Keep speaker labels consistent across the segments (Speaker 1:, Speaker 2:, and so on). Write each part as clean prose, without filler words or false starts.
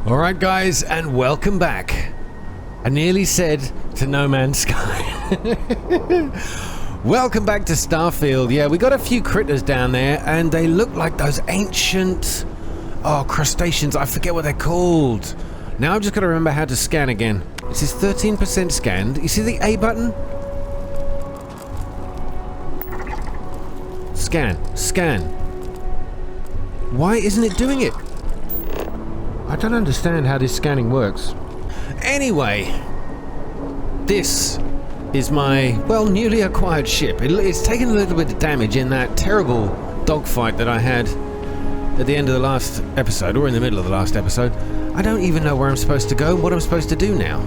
Speaker 1: Alright guys, and welcome back. I nearly said to No Man's Sky. Welcome back to Starfield. Yeah, we got a few critters down there, and they look like those ancient... crustaceans. I forget what they're called. Now I've just got to remember how to scan again. This is 13% scanned. You see the A button? Scan. Why isn't it doing it? I don't understand how this scanning works. Anyway, this is my, newly acquired ship. It's taken a little bit of damage in that terrible dogfight that I had at the end of the last episode, or in the middle of the last episode. I don't even know where I'm supposed to go and what I'm supposed to do now.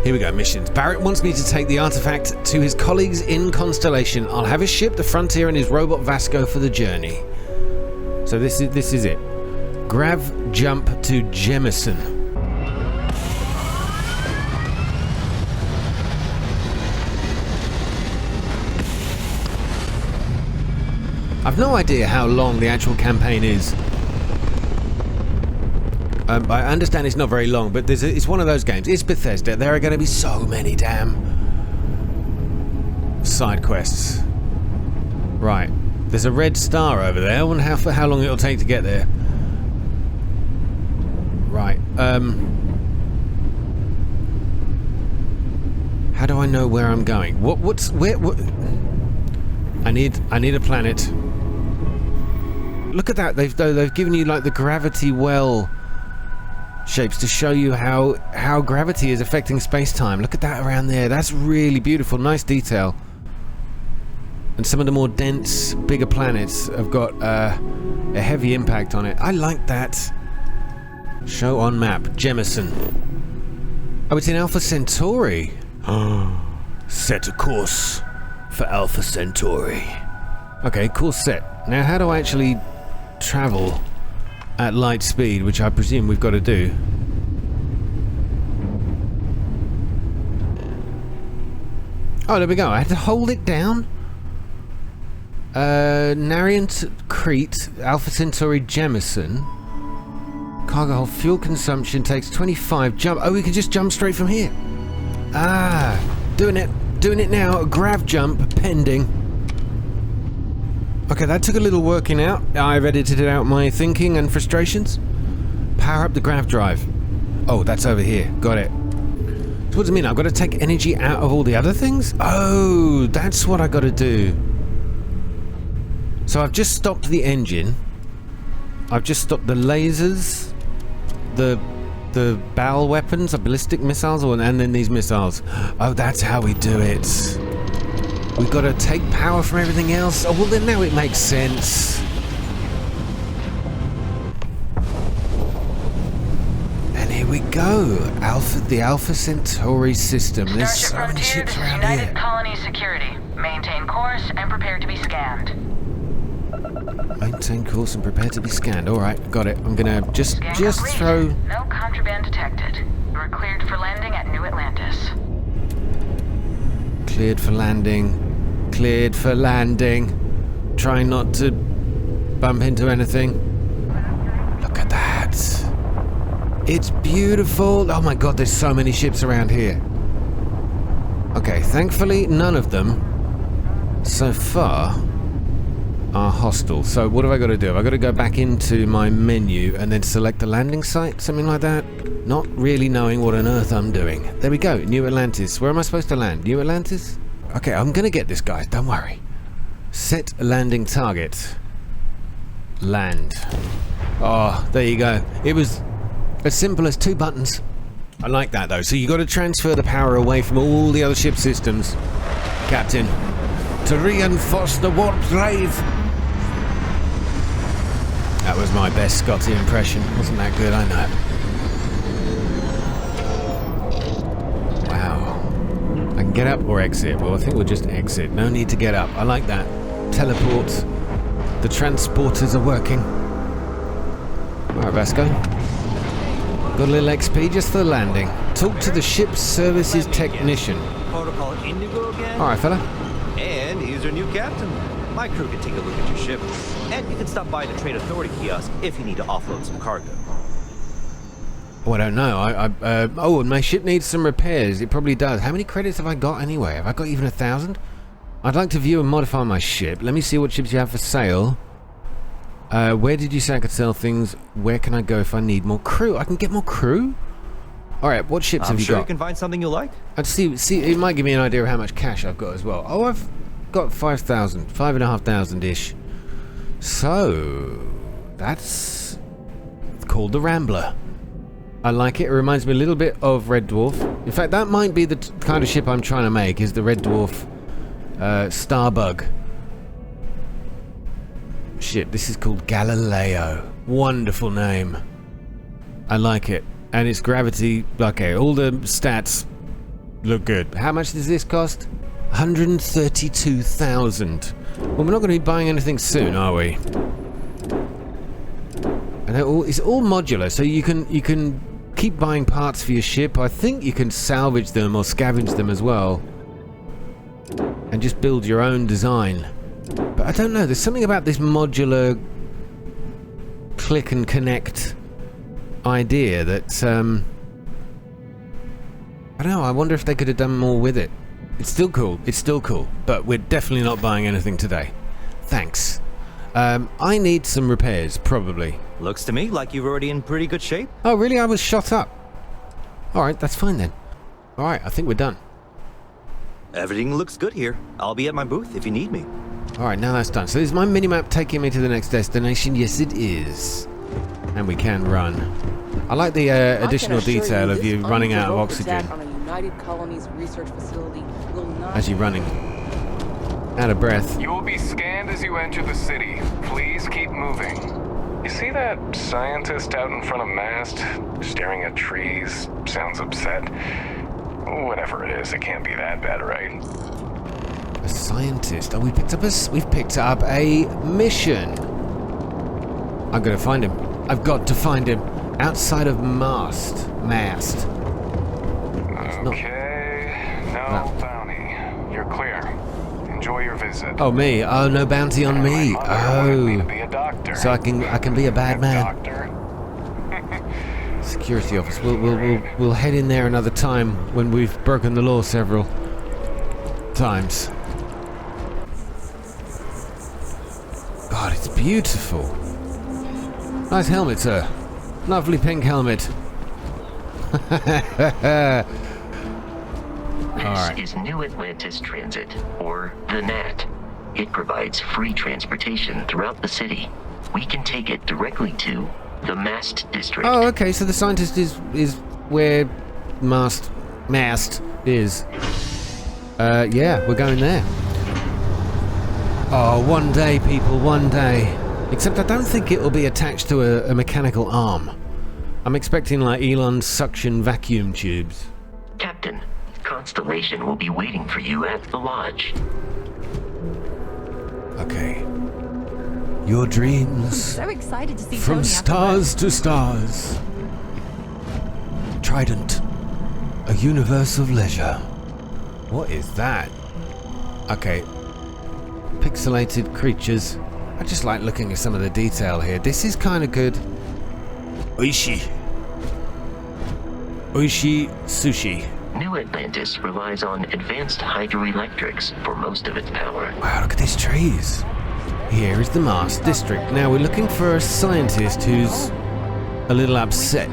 Speaker 1: Here we go, missions. Barrett wants me to take the artifact to his colleagues in Constellation. I'll have his ship, the Frontier, and his robot Vasco for the journey. So this is it. Grav jump to Jemison. I've no idea how long the actual campaign is. I understand it's not very long, but it's one of those games. It's Bethesda. There are going to be so many damn side quests. Right. There's a red star over there. I wonder how long it'll take to get there. Right. How do I know where I'm going? What? I need a planet. Look at that. They've given you like the gravity well shapes to show you how gravity is affecting space-time. Look at that around there. That's really beautiful. Nice detail. And some of the more dense, bigger planets have got a heavy impact on it. I like that. Show on map. Jemison. Oh, it's in Alpha Centauri. Set a course for Alpha Centauri. Okay, course set. Now, how do I actually travel at light speed, which I presume we've got to do? Oh, there we go. I had to hold it down. Nariant Crete, Alpha Centauri Jemison. Cargo hold fuel consumption takes 25. Jump. Oh, we can just jump straight from here. Ah, doing it now. Grav jump pending. Okay, that took a little working out. I've edited out my thinking and frustrations. Power up the grav drive. Oh, that's over here. Got it. So what does it mean? I've got to take energy out of all the other things? Oh, that's what I got to do. So I've just stopped the engine. I've just stopped the lasers. The bow weapons, the ballistic missiles, and then these missiles. Oh, that's how we do it. We've got to take power from everything else. Oh, well then now it makes sense. And here we go. The Alpha Centauri system. There's so many ships around here.
Speaker 2: United Colony Security. Maintain course and prepare to be scanned.
Speaker 1: Maintain course and prepare to be scanned. Alright, got it. I'm gonna just throw...
Speaker 2: No contraband detected. You are cleared for landing at New Atlantis.
Speaker 1: Cleared for landing. Cleared for landing. Trying not to bump into anything. Look at that. It's beautiful. Oh my god, there's so many ships around here. Okay, thankfully none of them so far are hostile. So what have I got to do? Have I got to go back into my menu and then select the landing site? Something like that? Not really knowing what on earth I'm doing. There we go. New Atlantis. Where am I supposed to land? New Atlantis? Okay, I'm going to get this guy. Don't worry. Set landing target. Land. Oh, there you go. It was as simple as 2 buttons. I like that though. So you got to transfer the power away from all the other ship systems, Captain, to reinforce the warp drive. That was my best Scotty impression. Wasn't that good? I know. Wow. I can get up or exit. Well, I think we'll just exit. No need to get up. I like that. Teleport. The transporters are working. Alright, Vasco. Got a little XP just for the landing. Talk to the ship's services technician.
Speaker 3: Protocol Indigo again?
Speaker 1: Alright, fella.
Speaker 3: And here's our new captain. My crew can take a look at your ship. And you can stop by the Trade Authority kiosk if you need to offload some cargo.
Speaker 1: Oh, I don't know. Oh, my ship needs some repairs. It probably does. How many credits have I got anyway? Have I got even 1,000? I'd like to view and modify my ship. Let me see what ships you have for sale. Where did you say I could sell things? Where can I go if I need more crew? I can get more crew? Alright, what ships have you got?
Speaker 3: I'm sure you can find something you like.
Speaker 1: I'd see, it might give me an idea of how much cash I've got as well. Oh, I've got 5,000, 5,500-ish. So, that's called the Rambler. I like it. It reminds me a little bit of Red Dwarf. In fact, that might be the kind of ship I'm trying to make, is the Red Dwarf Starbug. Ship. This is called Galileo. Wonderful name. I like it. And its gravity, okay, all the stats look good. How much does this cost? 132,000. Well, we're not going to be buying anything soon, are we? And it's all modular, so you can keep buying parts for your ship. I think you can salvage them or scavenge them as well, and just build your own design. But I don't know. There's something about this modular click and connect idea that I don't know. I wonder if they could have done more with it. It's still cool. It's still cool. But we're definitely not buying anything today. Thanks. I need some repairs, probably.
Speaker 3: Looks to me like you're already in pretty good shape.
Speaker 1: Oh, really? I was shot up. Alright, that's fine then. Alright, I think we're done.
Speaker 3: Everything looks good here. I'll be at my booth if you need me.
Speaker 1: Alright, now that's done. So is my minimap taking me to the next destination? Yes, it is. And we can run. I like the additional detail of you running out of oxygen.
Speaker 4: On a United Colonies research facility will not
Speaker 1: as you're running. Out of breath.
Speaker 5: You will be scanned as you enter the city. Please keep moving. You see that scientist out in front of mast, staring at trees, sounds upset? Whatever it is, it can't be that bad, right?
Speaker 1: A scientist? Oh, we've picked up a mission. I'm gonna find him. I've got to find him. Outside of Mast.
Speaker 5: Okay, no bounty. You're clear. Enjoy your visit.
Speaker 1: Oh, me? Oh, no bounty on me.
Speaker 5: Me to be a doctor.
Speaker 1: So I can be a bad man.
Speaker 5: Doctor.
Speaker 1: Security office. We'll head in there another time when we've broken the law several times. God, it's beautiful. Nice helmet, sir. Lovely pink helmet.
Speaker 6: This is New Atlantis Transit, or the NAT. It provides free transportation throughout the city. We can take it directly to the Mast District.
Speaker 1: Oh, okay, so the scientist is where Mast is. Yeah, we're going there. Oh, one day, people, one day. Except I don't think it will be attached to a mechanical arm. I'm expecting like Elon's suction vacuum tubes.
Speaker 6: Captain, Constellation will be waiting for you at the lodge.
Speaker 1: Okay. Your dreams.
Speaker 7: So excited to see
Speaker 1: from
Speaker 7: Tony
Speaker 1: stars to stars. Trident. A universe of leisure. What is that? Okay. Pixelated creatures. I just like looking at some of the detail here. This is kind of good. Oishi. Oishi sushi.
Speaker 6: New Atlantis relies on advanced hydroelectrics for most of its power.
Speaker 1: Wow, look at these trees. Here is the Mast District. Now we're looking for a scientist who's a little upset.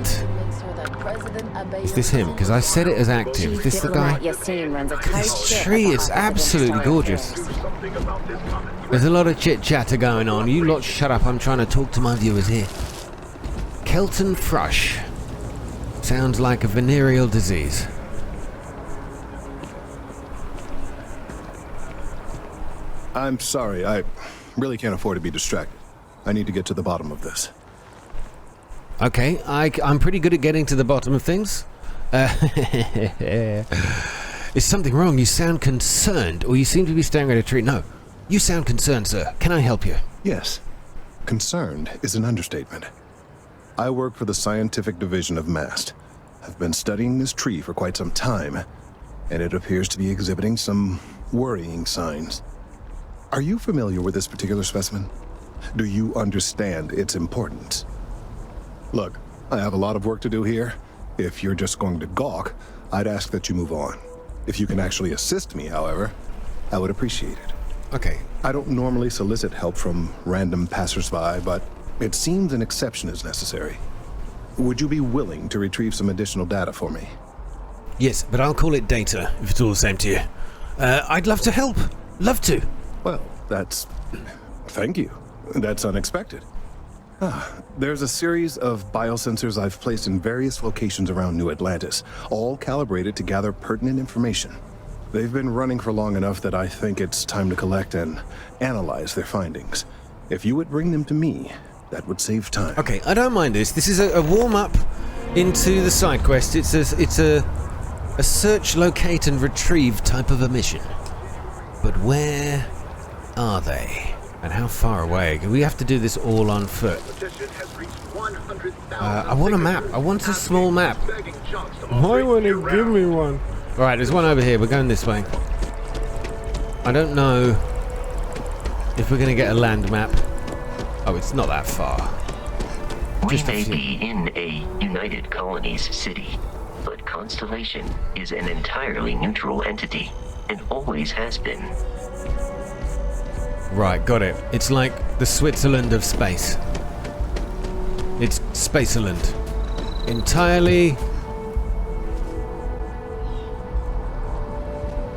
Speaker 1: Is this him? Because I set it as active. Is this the guy? Look at this tree. It's absolutely gorgeous. There's a lot of chit-chatter going on. You lot shut up. I'm trying to talk to my viewers here. Kelton thrush. Sounds like a venereal disease.
Speaker 8: I'm sorry. I really can't afford to be distracted. I need to get to the bottom of this.
Speaker 1: Okay, I'm pretty good at getting to the bottom of things. Is something wrong? You sound concerned, or you seem to be staring at a tree. No, you sound concerned, sir. Can I help you?
Speaker 8: Yes. Concerned is an understatement. I work for the scientific division of MAST. I've been studying this tree for quite some time, and it appears to be exhibiting some worrying signs. Are you familiar with this particular specimen? Do you understand its importance? Look, I have a lot of work to do here. If you're just going to gawk, I'd ask that you move on. If you can actually assist me, however, I would appreciate it.
Speaker 1: Okay.
Speaker 8: I don't normally solicit help from random passersby, but it seems an exception is necessary. Would you be willing to retrieve some additional data for me?
Speaker 1: Yes, but I'll call it data, if it's all the same to you. I'd love to help. Love to.
Speaker 8: Well, thank you. That's unexpected. There's a series of biosensors I've placed in various locations around New Atlantis, all calibrated to gather pertinent information. They've been running for long enough that I think it's time to collect and analyze their findings. If you would bring them to me, that would save time.
Speaker 1: Okay, I don't mind this. This is a warm-up into the side quest. It's a search, locate, and retrieve type of a mission. But where are they? And how far away? We have to do this all on foot. I want a map. I want a small map. Why won't you give me one? Alright, there's one over here. We're going this way. I don't know if we're going to get a land map. Oh, it's not that far.
Speaker 6: We may be in a United Colonies city, but Constellation is an entirely neutral entity, and always has been.
Speaker 1: Right, got it. It's like the Switzerland of space. It's Spaceland. Entirely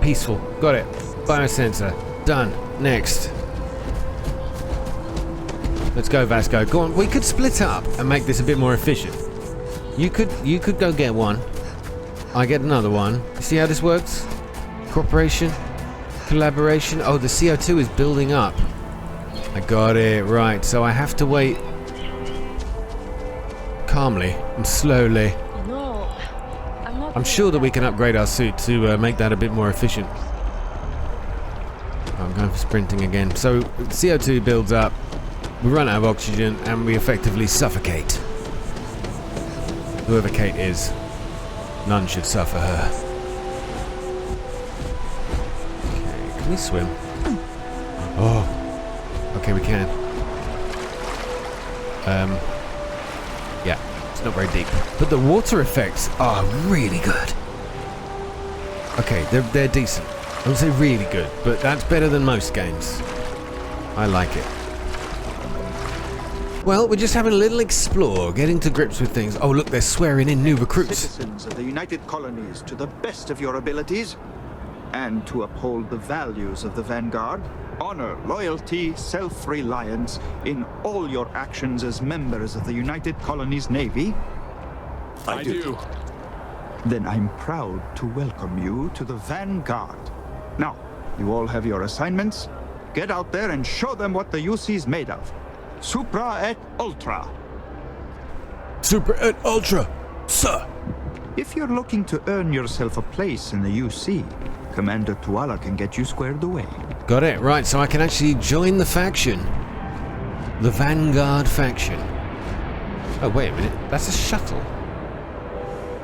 Speaker 1: peaceful. Got it. Biosensor. Done. Next. Let's go, Vasco. Go on. We could split up and make this a bit more efficient. You could go get one. I get another one. You see how this works? Cooperation. Collaboration. Oh, the CO2 is building up. I got it. Right. So I have to wait calmly and slowly.
Speaker 4: No, I'm not.
Speaker 1: I'm sure that we can upgrade our suit to make that a bit more efficient. I'm going for sprinting again. So CO2 builds up. We run out of oxygen and we effectively suffocate. Whoever Kate is, none should suffer her. Okay, can we swim? Oh, okay, we can. Yeah, it's not very deep, but the water effects are really good. Okay, they're decent. I would say really good, but that's better than most games. I like it. Well, we're just having a little explore, getting to grips with things. Oh, look, they're swearing in new recruits.
Speaker 7: Citizens of the United Colonies to the best of your abilities, and to uphold the values of the Vanguard, honor, loyalty, self-reliance in all your actions as members of the United Colonies Navy.
Speaker 8: I do.
Speaker 7: Then I'm proud to welcome you to the Vanguard. Now, you all have your assignments. Get out there and show them what the UC's made of. Supra et Ultra.
Speaker 1: Super and Ultra, sir.
Speaker 7: If you're looking to earn yourself a place in the UC, Commander Tuala can get you squared away.
Speaker 1: Got it, right, so I can actually join the faction. The Vanguard faction. Oh, wait a minute, that's a shuttle.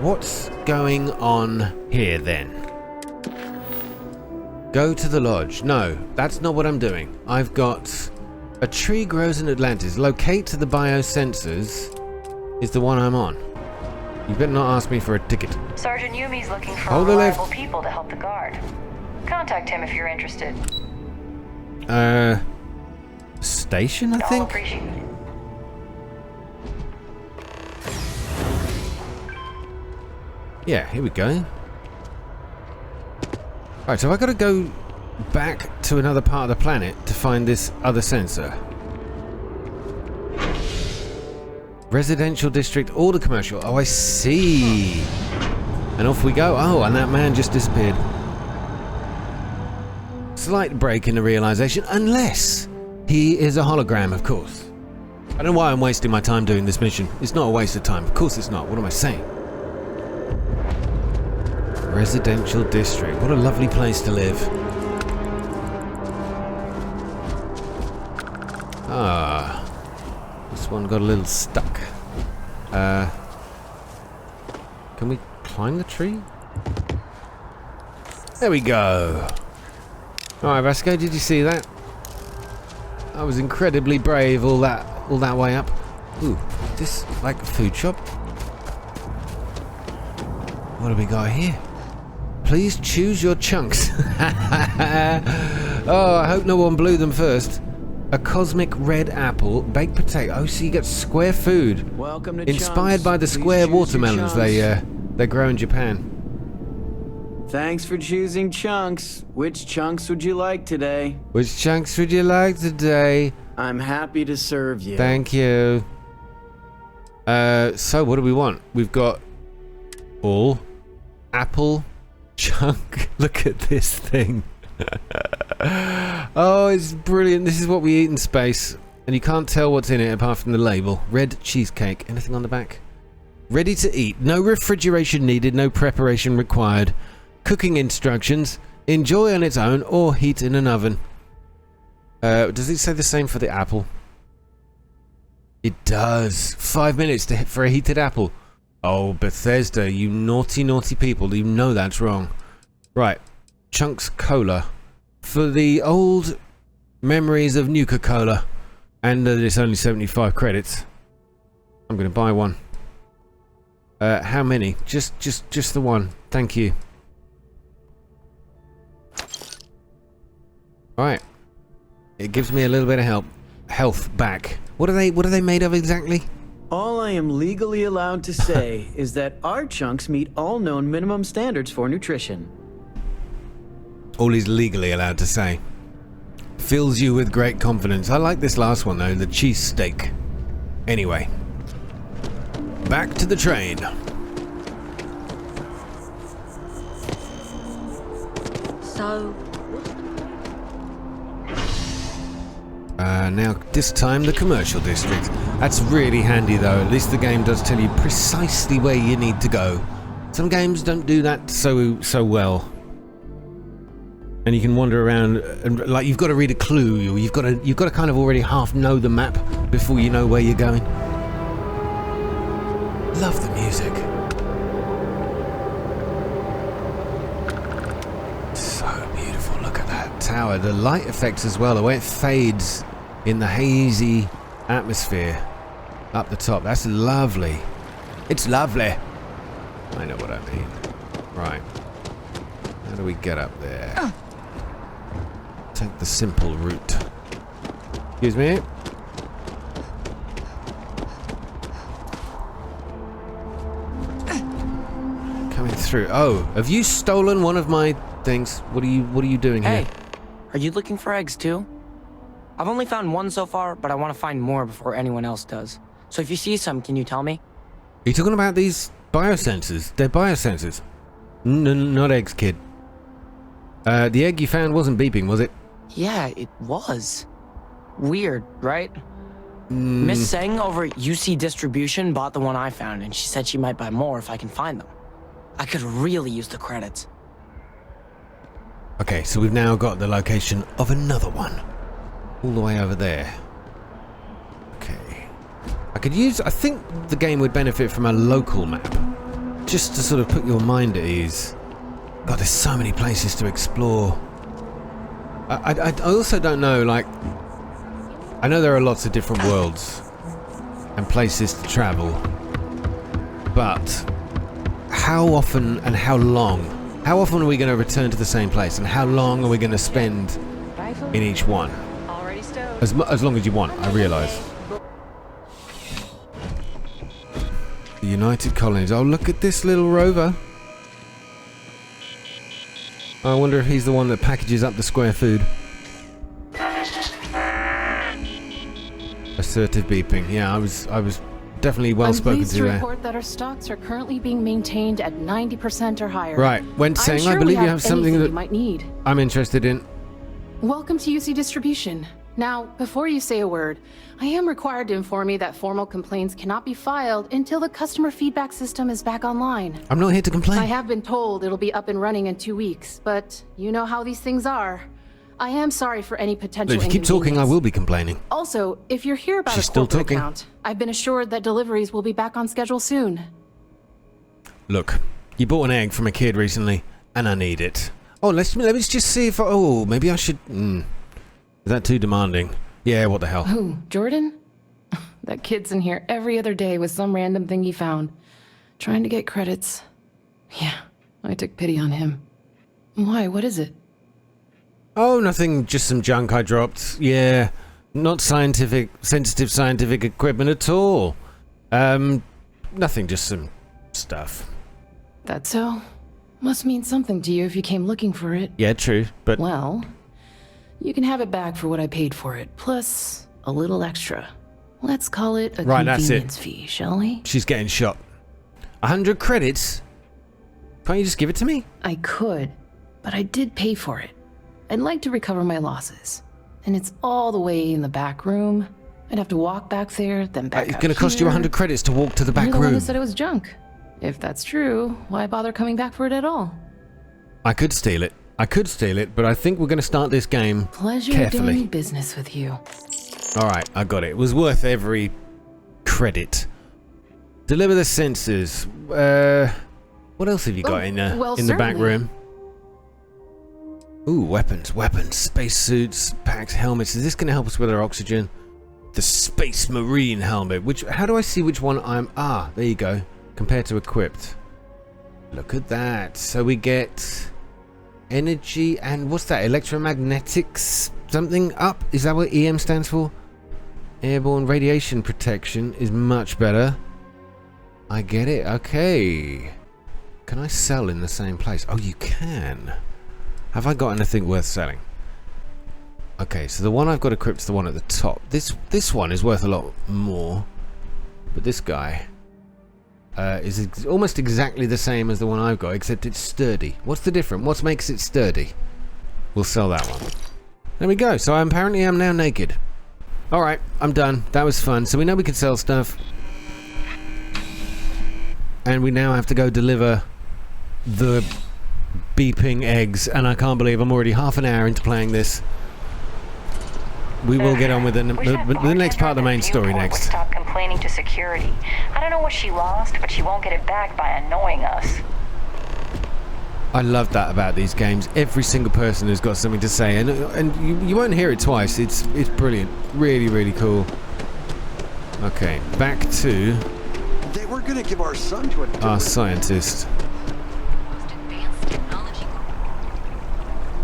Speaker 1: What's going on here, then? Go to the lodge. No, that's not what I'm doing. I've got... A tree grows in Atlantis. Locate to the biosensors is the one I'm on. You better not ask me for a ticket.
Speaker 2: Sergeant Yumi's looking for
Speaker 1: Hold the
Speaker 2: reliable
Speaker 1: left.
Speaker 2: people to help the guard. Contact him if you're interested.
Speaker 1: Station, I
Speaker 2: I'll
Speaker 1: think?
Speaker 2: appreciate it.
Speaker 1: Yeah, here we go. Right, so I gotta go back to another part of the planet to find this other sensor. Residential district, order commercial. Oh, I see. And off we go. Oh, and that man just disappeared. Slight break in the realization, unless he is a hologram, of course. I don't know why I'm wasting my time doing this mission. It's not a waste of time. Of course it's not. What am I saying? Residential district. What a lovely place to live. Ah, this one got a little stuck. Can we climb the tree? There we go. Alright, Vasco, did you see that? I was incredibly brave all that way up. Ooh, this like a food shop. What do we got here? Please choose your chunks. Oh, I hope no one blew them first. A cosmic red apple, baked potato. Oh, so you get square food.
Speaker 9: Welcome to
Speaker 1: Inspired
Speaker 9: Chunks.
Speaker 1: by the
Speaker 9: Please
Speaker 1: square
Speaker 9: choose your
Speaker 1: watermelons they grow in Japan.
Speaker 9: Thanks for choosing Chunks. Which chunks would you like today?
Speaker 1: Which chunks would you like today?
Speaker 9: I'm happy to serve you.
Speaker 1: Thank you. So what do we want? We've got all apple chunk. Look at this thing. Oh, it's brilliant. This is what we eat in space, and you can't tell what's in it apart from the label. Red cheesecake. Anything on the back? Ready to eat. No refrigeration needed. No preparation required. Cooking instructions. Enjoy on its own or heat in an oven. Does it say the same for the apple? It does. 5 minutes for a heated apple. Oh, Bethesda, you naughty, naughty people. You know that's wrong. Right. Chunks Cola. For the old memories of Nuka-Cola. And that it's only 75 credits. I'm going to buy one. How many? Just the one. Thank you. Right. It gives me a little bit of health back. What are they made of exactly?
Speaker 9: All I am legally allowed to say is that our chunks meet all known minimum standards for nutrition.
Speaker 1: All he's legally allowed to say. Fills you with great confidence. I like this last one though, the cheese steak. Anyway. Back to the train.
Speaker 4: So,
Speaker 1: now this time the commercial district. That's really handy though. At least the game does tell you precisely where you need to go. Some games don't do that so well. And you can wander around and like you've got to read a clue, or you've got to kind of already half know the map before you know where you're going. Love the music. So beautiful. Look at that tower. The light effects as well, the way it fades in the hazy atmosphere up the top. That's lovely. It's lovely. I know what I mean. Right. How do we get up there? Take the simple route. Excuse me. Coming through. Oh, have you stolen one of my things? What are you doing here?
Speaker 10: Hey, are you looking for eggs too? I've only found one so far, but I want to find more before anyone else does. So if you see some, can you tell me?
Speaker 1: Are you talking about these biosensors? They're biosensors. Not eggs, kid. The egg you found wasn't beeping, was it?
Speaker 10: Yeah, it was. Weird, right? Miss Seng over at UC Distribution bought the one I found, and she said she might buy more if I can find them. I could really use the credits.
Speaker 1: Okay, so we've now got the location of another one. All the way over there. Okay. I think the game would benefit from a local map. Just to sort of put your mind at ease. God, there's so many places to explore. I also don't know, like... I know there are lots of different worlds and places to travel. But how often and how long? How often are we going to return to the same place? And how long are we going to spend in each one? As long as you want, I realise. The United Colonies. Oh, look at this little rover. I wonder if he's the one that packages up the square food. Assertive beeping. Yeah, I was definitely well spoken to there.
Speaker 11: I'm pleased to report that our stocks are currently being maintained at 90% or higher.
Speaker 1: Right. When saying, I believe you have something that
Speaker 11: you might need.
Speaker 1: I'm interested in.
Speaker 11: Welcome to UC Distribution. Now, before you say a word, I am required to inform you that formal complaints cannot be filed until the customer feedback system is back online.
Speaker 1: I'm not here to complain.
Speaker 11: I have been told it'll be up and running in 2 weeks, but you know how these things are. I am sorry for any potential
Speaker 1: Look, if you keep talking, I will be complaining.
Speaker 11: Also, if you're here about
Speaker 1: She's
Speaker 11: a corporate
Speaker 1: still talking.
Speaker 11: account, I've been assured that deliveries will be back on schedule soon.
Speaker 1: Look, you bought an egg from a kid recently, and I need it. Oh, let me just see if maybe I should... Is that too demanding? Yeah, what the hell?
Speaker 11: Who, Jordan? That kid's in here every other day with some random thing he found. Trying to get credits. Yeah, I took pity on him. Why, what is it?
Speaker 1: Oh, nothing, just some junk I dropped. Yeah, not sensitive scientific equipment at all. Nothing, just some stuff.
Speaker 11: That's so? Must mean something to you if you came looking for it.
Speaker 1: Yeah, true, but...
Speaker 11: Well, you can have it back for what I paid for it, plus a little extra. Let's call it a convenience fee, shall we?
Speaker 1: She's getting shot. 100 credits? Can't you just give it to me?
Speaker 11: I could, but I did pay for it. I'd like to recover my losses. And it's all the way in the back room. I'd have to walk back there, then back
Speaker 1: It's
Speaker 11: out
Speaker 1: going to cost you
Speaker 11: here.
Speaker 1: 100 credits to walk to the back
Speaker 11: You're the one who
Speaker 1: room.
Speaker 11: said it was junk. If that's true, why bother coming back for it at all?
Speaker 1: I could steal it. But I think we're going to start this game
Speaker 11: Pleasure
Speaker 1: carefully.
Speaker 11: doing business with you.
Speaker 1: Alright, I got it. It was worth every credit. Deliver the sensors. What else have you got in the back room? Ooh, weapons. Spacesuits, packs, helmets. Is this going to help us with our oxygen? The Space Marine helmet. How do I see which one I'm... Ah, there you go. Compared to equipped. Look at that. So we get energy and what's that? Electromagnetics something up? Is that what EM stands for? Airborne radiation protection is much better. I get it. Okay. Can I sell in the same place? Oh, you can. Have I got anything worth selling? Okay, so the one I've got equipped is the one at the top. This one is worth a lot more. But this guy is almost exactly the same as the one I've got, except it's sturdy. What's the difference? What makes it sturdy? We'll sell that one. There we go. So apparently I'm now naked. Alright, I'm done. That was fun. So we know we can sell stuff. And we now have to go deliver the beeping eggs. And I can't believe I'm already half an hour into playing this. We will get on with the next part of the main story next.
Speaker 2: Stop complaining to security. I don't know what she lost, but she won't get it back by annoying us.
Speaker 1: I love that about these games. Every single person has got something to say, and you won't hear it twice. It's brilliant. Really, really cool. Okay, back to
Speaker 12: They were gonna give our son to
Speaker 1: our scientist.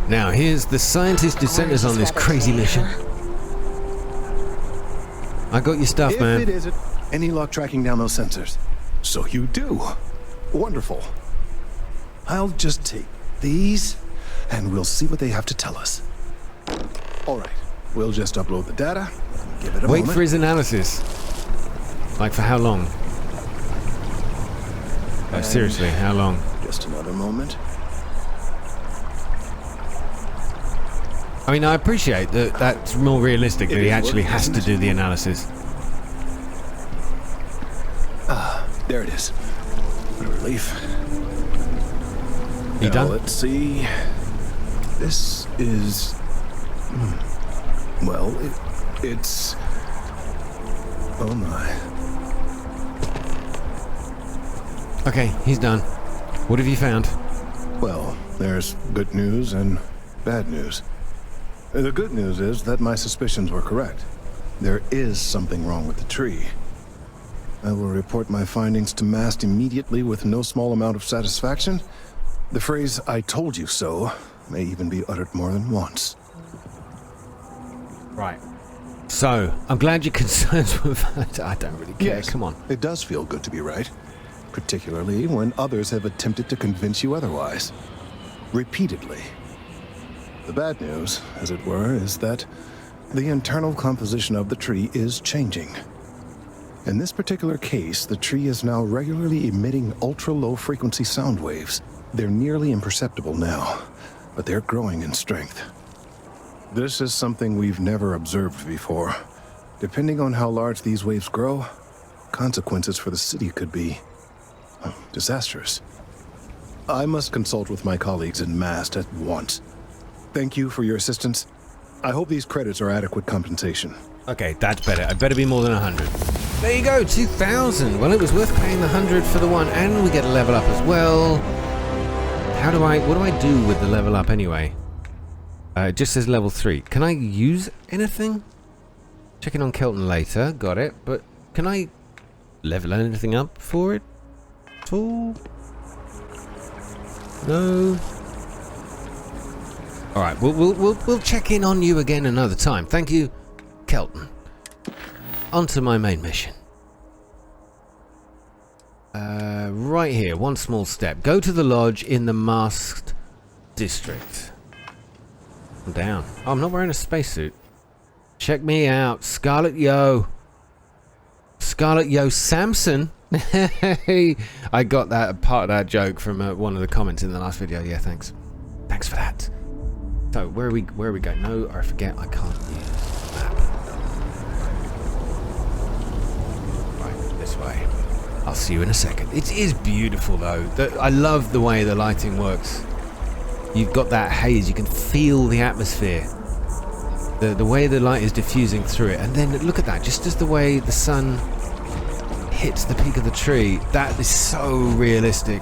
Speaker 1: Now here's the scientist who sent us on this crazy mission. I got your stuff, man.
Speaker 8: If it isn't, any luck tracking down those sensors? So you do. Wonderful. I'll just take these, and we'll see what they have to tell us. All right, we'll just upload the data. Give it a moment.
Speaker 1: Wait for his analysis. Like for how long? Like, seriously, how long?
Speaker 8: Just another moment.
Speaker 1: I mean, I appreciate that that's more realistic that he actually has to do the analysis.
Speaker 8: Ah, there it is. What a relief.
Speaker 1: You done?
Speaker 8: Let's see. This is... Well, it's... Oh my.
Speaker 1: Okay, he's done. What have you found?
Speaker 8: Well, there's good news and bad news. The good news is that my suspicions were correct. There is something wrong with the tree. I will report my findings to MAST immediately with no small amount of satisfaction. The phrase, "I told you so," may even be uttered more than once.
Speaker 1: Right. So, I'm glad your concerns were valid. I don't really care.
Speaker 8: Yes,
Speaker 1: Come on.
Speaker 8: It does feel good to be right. Particularly when others have attempted to convince you otherwise. Repeatedly. The bad news, as it were, is that the internal composition of the tree is changing. In this particular case, the tree is now regularly emitting ultra-low frequency sound waves. They're nearly imperceptible now, but they're growing in strength. This is something we've never observed before. Depending on how large these waves grow, consequences for the city could be disastrous. I must consult with my colleagues in MAST at once. Thank you for your assistance. I hope these credits are adequate compensation.
Speaker 1: Okay, that's better. It better be more than 100. There you go, 2,000. Well, it was worth paying the 100 for the one, and we get a level up as well. What do I do with the level up anyway? It just says level 3. Can I use anything? Checking on Kelton later. Got it. But can I level anything up for it at all? No. All right. We'll check in on you again another time. Thank you, Kelton. On to my main mission. Right here. One small step. Go to the lodge in the masked district. I'm down. Oh, I'm not wearing a spacesuit. Check me out. Scarlet Yo Samson. Hey, I got that part of that joke from one of the comments in the last video. Yeah, thanks. Thanks for that. So, where are we going? No, I forget. I can't use map. Right, this way. I'll see you in a second. It is beautiful, though. I love the way the lighting works. You've got that haze. You can feel the atmosphere. The way the light is diffusing through it. And then look at that. Just as the way the sun hits the peak of the tree. That is so realistic.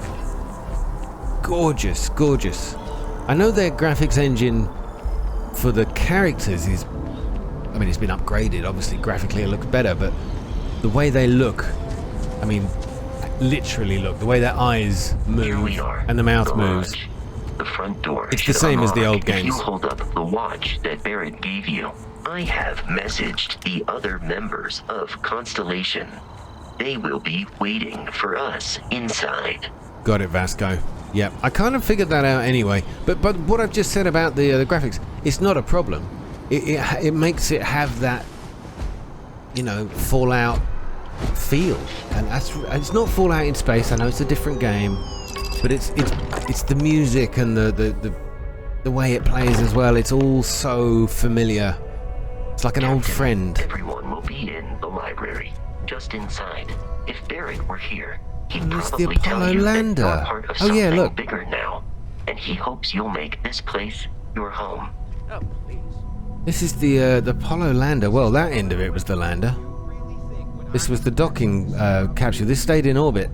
Speaker 1: Gorgeous, gorgeous. I know their graphics engine for the characters is... I mean, it's been upgraded. Obviously, graphically it looks better. But the way they look... I mean, literally look. The way their eyes move and the mouth moves.
Speaker 6: The front door.
Speaker 1: It's the same as the old games.
Speaker 6: If you hold up the watch that Barrett gave you, I have messaged the other members of Constellation. They will be waiting for us inside.
Speaker 1: Got it, Vasco. Yep, I kind of figured that out anyway. But what I've just said about the graphics, it's not a problem. It makes it have that, you know, Fallout feel, and it's not Fallout in space. I know it's a different game, but it's the music and the way it plays as well. It's all so familiar. It's like an old friend.
Speaker 6: Everyone will be in the library, just inside. If Barrett were here, he'd
Speaker 1: it's
Speaker 6: probably
Speaker 1: the
Speaker 6: tell
Speaker 1: Apollo
Speaker 6: you
Speaker 1: lander.
Speaker 6: that you're part of
Speaker 1: Oh yeah,
Speaker 6: something
Speaker 1: look.
Speaker 6: bigger now, and he hopes you'll make this place your home.
Speaker 12: Oh, please.
Speaker 1: This is the Apollo lander. Well, that end of it was the lander. This was the docking capsule. This stayed in orbit.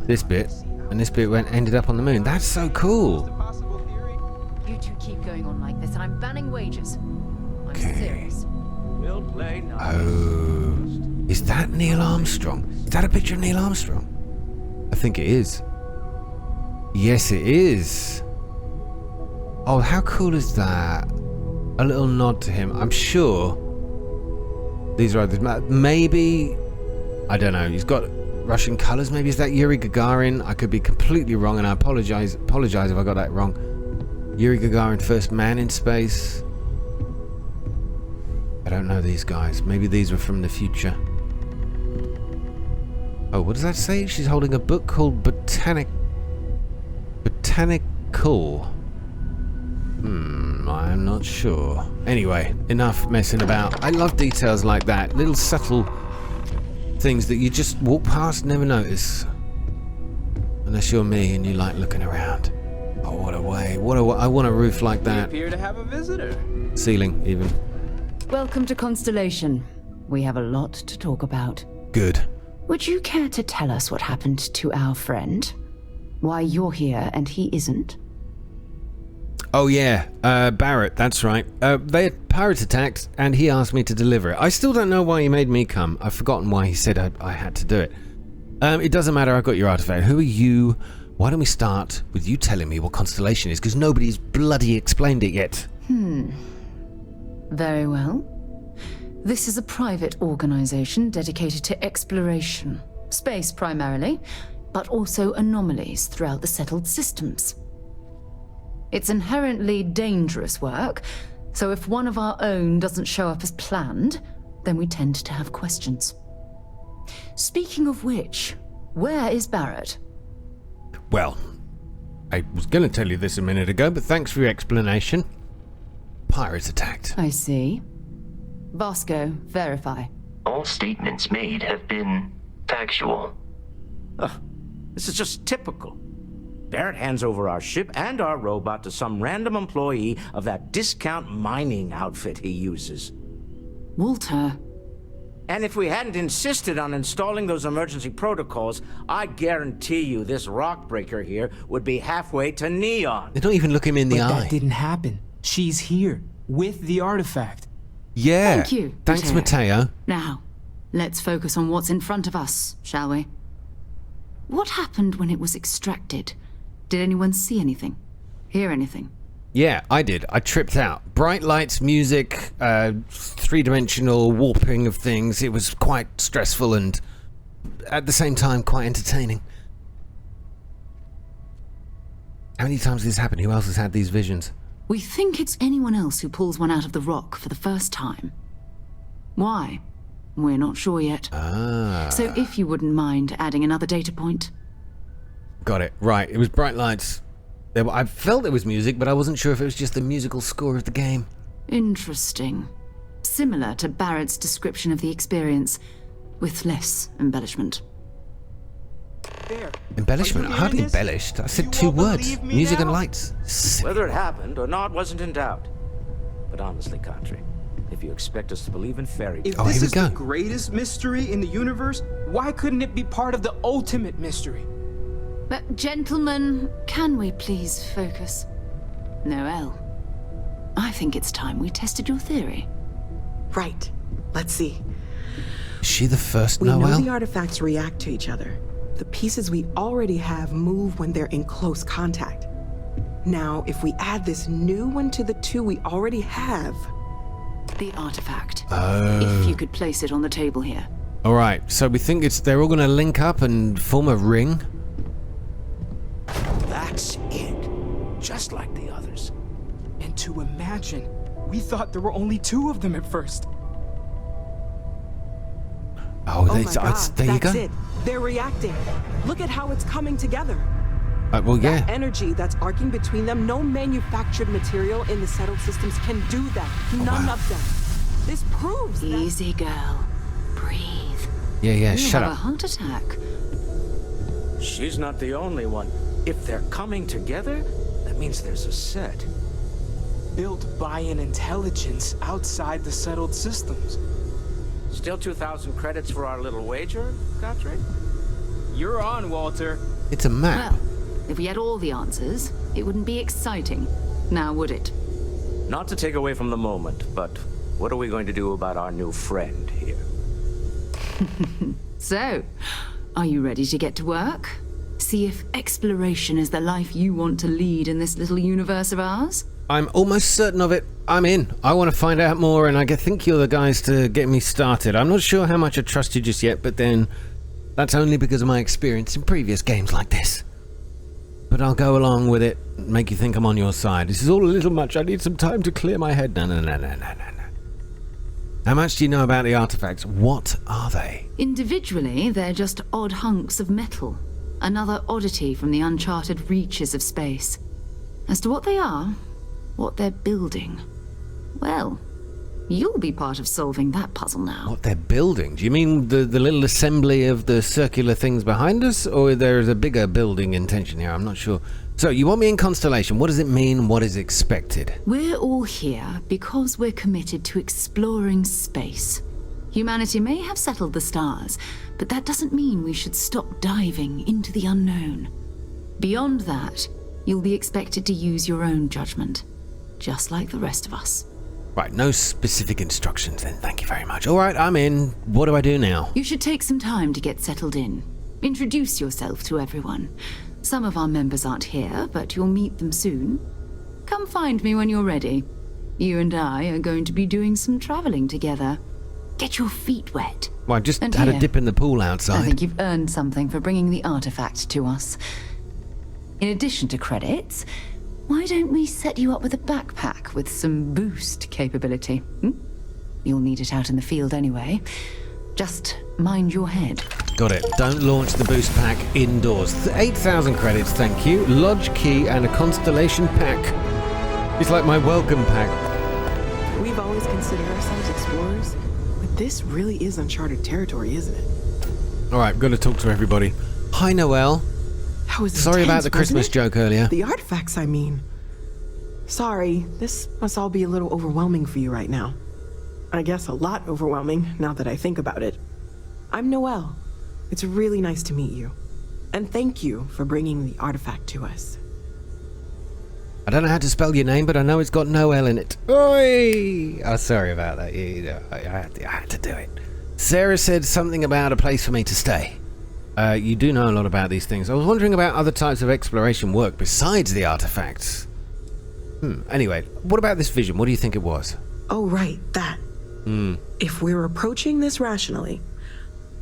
Speaker 1: This bit. And this bit ended up on the moon. That's so cool.
Speaker 4: You two keep going on like this, I'm banning wages. I'm
Speaker 1: Okay.
Speaker 4: serious.
Speaker 12: We'll play now.
Speaker 1: Oh. Is that Neil Armstrong? Is that a picture of Neil Armstrong? I think it is. Yes, it is. Oh, how cool is that? A little nod to him. I'm sure these are others. Maybe... I don't know. He's got Russian colours. Maybe is that Yuri Gagarin? I could be completely wrong, and I apologize if I got that wrong. Yuri Gagarin, first man in space. I don't know these guys. Maybe these were from the future. Oh, what does that say? She's holding a book called Botanical. I'm not sure. Anyway, enough messing about. I love details like that. Little subtle things that you just walk past, never notice. Unless you're me and you like looking around. Oh, what a way. I want a roof like that.
Speaker 12: We appear to have a visitor.
Speaker 1: Ceiling, even.
Speaker 4: Welcome to Constellation. We have a lot to talk about.
Speaker 1: Good.
Speaker 4: Would you care to tell us what happened to our friend? Why you're here and he isn't?
Speaker 1: Oh yeah, Barrett, that's right. They had pirates attacked, and he asked me to deliver it. I still don't know why he made me come. I've forgotten why he said I had to do it. It doesn't matter, I've got your artifact. Who are you? Why don't we start with you telling me what Constellation is, because nobody's bloody explained it yet.
Speaker 4: Very well. This is a private organization dedicated to exploration. Space primarily, but also anomalies throughout the settled systems. It's inherently dangerous work, so if one of our own doesn't show up as planned, then we tend to have questions. Speaking of which, where is Barrett?
Speaker 1: Well, I was going to tell you this a minute ago, but thanks for your explanation. Pirates attacked.
Speaker 4: I see. Vasco, verify.
Speaker 6: All statements made have been factual.
Speaker 13: This is just typical. Barrett hands over our ship and our robot to some random employee of that discount mining outfit he uses.
Speaker 4: Walter.
Speaker 13: And if we hadn't insisted on installing those emergency protocols, I guarantee you this rock breaker here would be halfway to Neon.
Speaker 1: They don't even look him in the eye.
Speaker 14: That didn't happen. She's here, with the artifact.
Speaker 1: Yeah.
Speaker 4: Thank you,
Speaker 1: Thanks, Mateo.
Speaker 4: Now, let's focus on what's in front of us, shall we? What happened when it was extracted? Did anyone see anything? Hear anything?
Speaker 1: Yeah, I did. I tripped out. Bright lights, music, three-dimensional warping of things. It was quite stressful and, at the same time, quite entertaining. How many times has this happened? Who else has had these visions?
Speaker 4: We think it's anyone else who pulls one out of the rock for the first time. Why? We're not sure yet.
Speaker 1: Ah.
Speaker 4: So if you wouldn't mind adding another data point.
Speaker 1: Got it. Right. It was bright lights. I felt there was music, but I wasn't sure if it was just the musical score of the game.
Speaker 4: Interesting. Similar to Barrett's description of the experience, with less embellishment.
Speaker 12: There.
Speaker 1: Embellishment? I hardly embellished. I said 2 words. Music and lights.
Speaker 13: Whether it happened or not wasn't in doubt. But honestly, Country, if you expect us to believe in fairy tales...
Speaker 12: If this is the greatest mystery in the universe, why couldn't it be part of the ultimate mystery?
Speaker 4: But gentlemen, can we please focus? Noelle, I think it's time we tested your theory.
Speaker 14: Right. Let's see.
Speaker 1: Is she the first
Speaker 14: We know
Speaker 1: Noelle?
Speaker 14: the artifacts react to each other. The pieces we already have move when they're in close contact. Now, if we add this new one to the 2 we already have...
Speaker 4: The artifact.
Speaker 1: Oh.
Speaker 4: If you could place it on the table here.
Speaker 1: Alright, so we think they're all going to link up and form a ring?
Speaker 12: That's it. Just like the others. And to imagine, we thought there were only 2 of them at first.
Speaker 1: Oh,
Speaker 14: my God,
Speaker 1: there you go.
Speaker 14: that's it. They're reacting. Look at how it's coming together.
Speaker 1: Well, yeah.
Speaker 14: That energy that's arcing between them, no manufactured material in the settled systems can do that. None of them. This proves that...
Speaker 4: Easy, girl. Breathe.
Speaker 1: Yeah,
Speaker 4: You'll
Speaker 1: shut
Speaker 4: have a
Speaker 1: up.
Speaker 4: heart attack.
Speaker 13: She's not the only one. If they're coming together, that means there's a set.
Speaker 12: Built by an intelligence outside the settled systems.
Speaker 13: Still 2,000 credits for our little wager, Country?
Speaker 12: You're on, Walter.
Speaker 1: It's a map.
Speaker 4: Well, if we had all the answers, it wouldn't be exciting. Now, would it?
Speaker 13: Not to take away from the moment, but what are we going to do about our new friend here?
Speaker 4: So, are you ready to get to work? See if exploration is the life you want to lead in this little universe of ours?
Speaker 1: I'm almost certain of it. I'm in. I want to find out more, and I think you're the guys to get me started. I'm not sure how much I trust you just yet, but then that's only because of my experience in previous games like this. But I'll go along with it and make you think I'm on your side. This is all a little much. I need some time to clear my head. No. How much do you know about the artifacts? What are they?
Speaker 4: Individually, they're just odd hunks of metal. Another oddity from the uncharted reaches of space. As to what they are, what they're building, well, you'll be part of solving that puzzle now.
Speaker 1: What they're building? Do you mean the little assembly of the circular things behind us? Or there's a bigger building intention here? I'm not sure. So, you want me in Constellation. What does it mean? What is expected?
Speaker 4: We're all here because we're committed to exploring space. Humanity may have settled the stars, but that doesn't mean we should stop diving into the unknown. Beyond that, you'll be expected to use your own judgment, just like the rest of us.
Speaker 1: Right, no specific instructions then, thank you very much. Alright, I'm in. What do I do now?
Speaker 4: You should take some time to get settled in. Introduce yourself to everyone. Some of our members aren't here, but you'll meet them soon. Come find me when you're ready. You and I are going to be doing some traveling together. Get your feet wet.
Speaker 1: Well, I just
Speaker 4: And
Speaker 1: had a
Speaker 4: here,
Speaker 1: dip in the pool
Speaker 4: I
Speaker 1: outside.
Speaker 4: think you've earned something for bringing the artifact to us. In addition to credits, why don't we set you up with a backpack with some boost capability? You'll need it out in the field anyway. Just mind your head.
Speaker 1: Got it. Don't launch the boost pack indoors. 8,000 credits, thank you. Lodge key and a Constellation pack. It's like my welcome pack.
Speaker 14: We've always considered ourselves explorers, but this really is uncharted territory, isn't it?
Speaker 1: Alright, got to talk to everybody. Hi, Noelle.
Speaker 14: That was
Speaker 1: Sorry about
Speaker 14: intense,
Speaker 1: the Christmas
Speaker 14: wasn't it?
Speaker 1: joke earlier.
Speaker 14: The artifacts, I mean. Sorry, this must all be a little overwhelming for you right now. I guess a lot overwhelming, now that I think about it. I'm Noelle. It's really nice to meet you. And thank you for bringing the artifact to us.
Speaker 1: I don't know how to spell your name, but I know it's got no L in it. Oi! Oh, sorry about that. I had to do it. Sarah said something about a place for me to stay. You do know a lot about these things. I was wondering about other types of exploration work besides the artifacts. Anyway, what about this vision? What do you think it was?
Speaker 14: Oh, right, that. If we're approaching this rationally,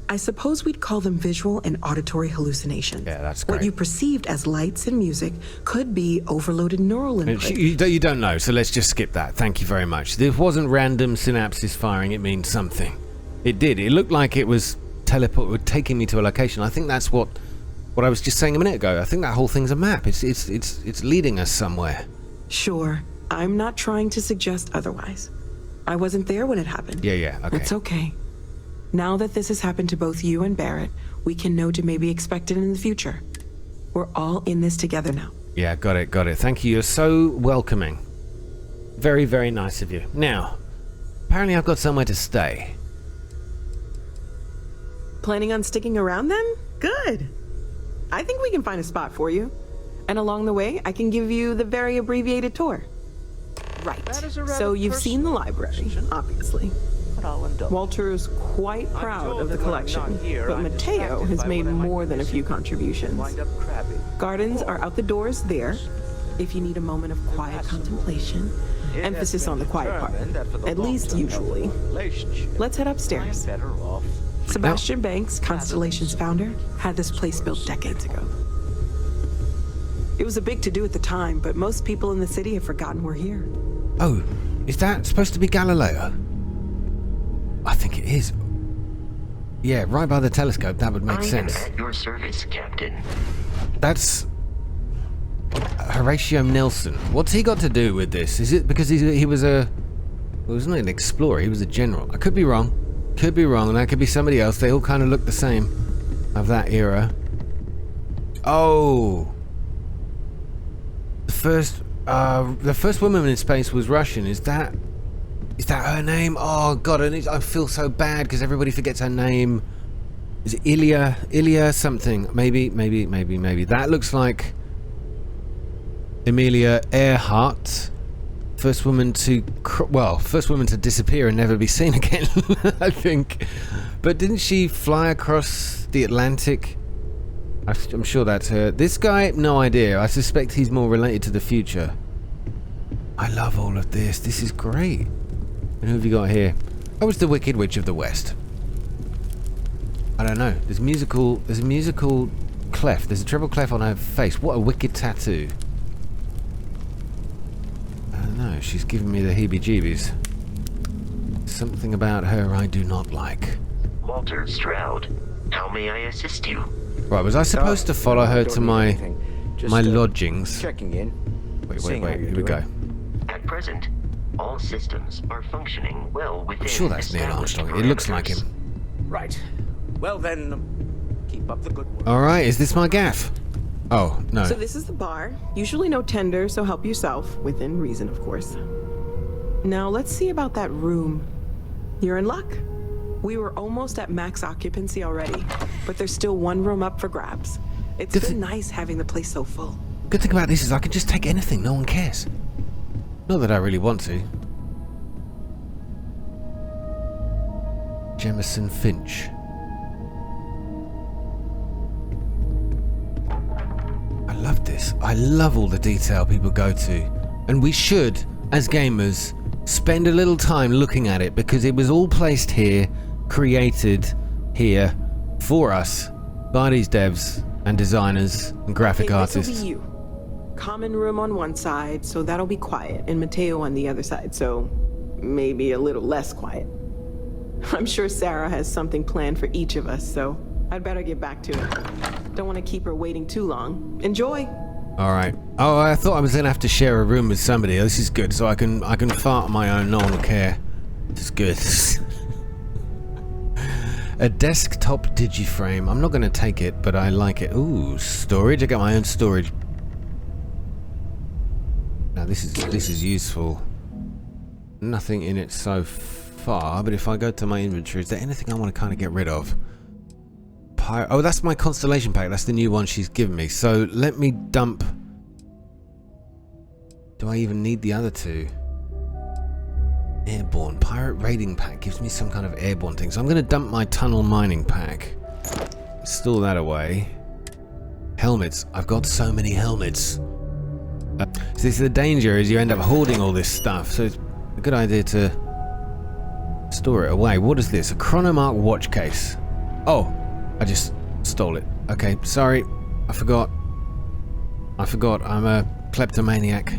Speaker 14: I suppose we'd call them visual and auditory hallucinations.
Speaker 1: Yeah, that's great.
Speaker 14: What you perceived as lights and music could be overloaded neural input.
Speaker 1: You don't know, so let's just skip that. Thank you very much. This wasn't random synapses firing. It means something. It did. It looked like it was taking me to a location. I think that's what I was just saying a minute ago. I think that whole thing's a map. It's leading us somewhere.
Speaker 14: Sure. I'm not trying to suggest otherwise. I wasn't there when it happened.
Speaker 1: Yeah, okay.
Speaker 14: It's okay. Now that this has happened to both you and Barrett, we can know to maybe expect it in the future. We're all in this together now.
Speaker 1: Yeah, got it. Thank you. You're so welcoming. Very, very nice of you. Now, apparently I've got somewhere to stay.
Speaker 14: Planning on sticking around then? Good. I think we can find a spot for you. And along the way, I can give you the very abbreviated tour. Right. So you've seen the library, obviously. Walter's quite proud of the collection, but Mateo has made more than a few contributions. Gardens are out the doors there, if you need a moment of quiet contemplation. Emphasis on the quiet part, at least usually. Let's head upstairs. Sebastian Banks, Constellation's founder, had this place built decades ago. It was a big to-do at the time, but most people in the city have forgotten we're here.
Speaker 1: Oh, is that supposed to be Galileo? I think it is. Yeah, right by the telescope. That would make sense.
Speaker 6: At your service, Captain.
Speaker 1: That's Horatio Nelson. What's he got to do with this? Is it because he was a... Well, he wasn't an explorer. He was a general. I could be wrong. Could be wrong. That could be somebody else. They all kind of look the same of that era. Oh. The first woman in space was Russian. Is that her name? Oh god, I feel so bad because everybody forgets her name. Is it Ilya something? Maybe. That looks like Amelia Earhart. First woman to disappear and never be seen again. I think. But didn't she fly across the Atlantic? I'm sure that's her. This guy, no idea. I suspect he's more related to the future. I love all of this. This is great. And who have you got here? Oh, it's the Wicked Witch of the West. I don't know. There's a musical clef. There's a treble clef on her face. What a wicked tattoo. I don't know. She's giving me the heebie-jeebies. Something about her I do not like.
Speaker 6: Walter Stroud, how may I assist you?
Speaker 1: Right, was I supposed to follow her to my lodgings?
Speaker 15: Checking in.
Speaker 1: Wait, here we go.
Speaker 6: At present, all systems are functioning well within.
Speaker 1: I'm sure that's Neil Armstrong. It looks like him.
Speaker 15: Right. Well then, keep up the good work.
Speaker 1: Alright, is this my gaff? Oh, no.
Speaker 14: So this is the bar. Usually no tender, so help yourself. Within reason, of course. Now let's see about that room. You're in luck. We were almost at max occupancy already, but there's still one room up for grabs. It's been nice having the place so full.
Speaker 1: Good thing about this is I can just take anything, no one cares. Not that I really want to. Jemison Finch. I love this. I love all the detail people go to. And we should, as gamers, spend a little time looking at it because it was all placed here, created here, for us, by these devs and designers and graphic artists.
Speaker 14: This'll be you. Common room on one side, so that'll be quiet, and Mateo on the other side, so maybe a little less quiet. I'm sure Sarah has something planned for each of us, so I'd better get back to it. Don't want to keep her waiting too long. Enjoy!
Speaker 1: Alright. Oh, I thought I was gonna have to share a room with somebody. This is good, so I can fart on my own, no one will care. This is good. A desktop digiframe. I'm not gonna take it, but I like it. Ooh, storage. I got my own storage. Now this is useful. Nothing in it so far, but if I go to my inventory, is there anything I want to kind of get rid of? Oh, that's my Constellation pack. That's the new one she's given me. So let me dump Do I even need the other two? Airborne. Pirate raiding pack gives me some kind of airborne thing. So I'm going to dump my tunnel mining pack. Store that away. Helmets. I've got so many helmets. So this is the danger, is you end up hoarding all this stuff. So it's a good idea to store it away. What is this? A Chronomark watch case. Oh, I just stole it. Okay, sorry. I forgot. I'm a kleptomaniac.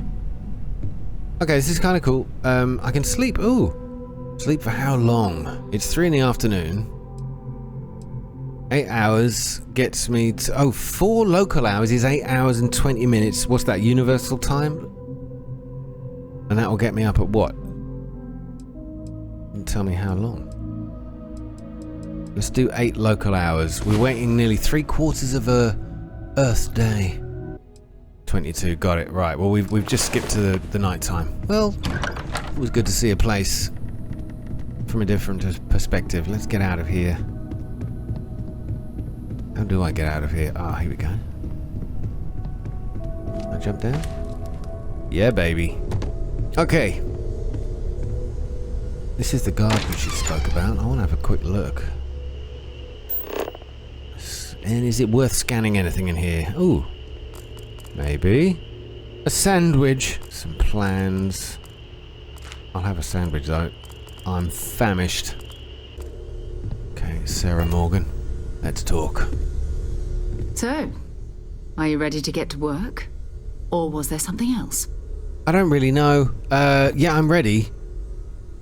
Speaker 1: Okay, this is kind of cool. I can sleep. Ooh. Sleep for how long? It's 3 in the afternoon. 8 hours gets me to... Oh, 4 local hours is 8 hours and 20 minutes. What's that, universal time? And that will get me up at what? Tell me how long. Let's do 8 local hours. We're waiting nearly 3/4 of a Earth day. 22, got it. Right, well, we've just skipped to the night time. Well, it was good to see a place from a different perspective. Let's get out of here. How do I get out of here? Ah, here we go. I jump down? Yeah, baby. Okay. This is the garden she spoke about. I want to have a quick look. And is it worth scanning anything in here? Ooh. Maybe. A sandwich. Some plans. I'll have a sandwich though. I'm famished. Okay, Sarah Morgan. Let's talk.
Speaker 4: So, are you ready to get to work? Or was there something else?
Speaker 1: I don't really know. Yeah, I'm ready.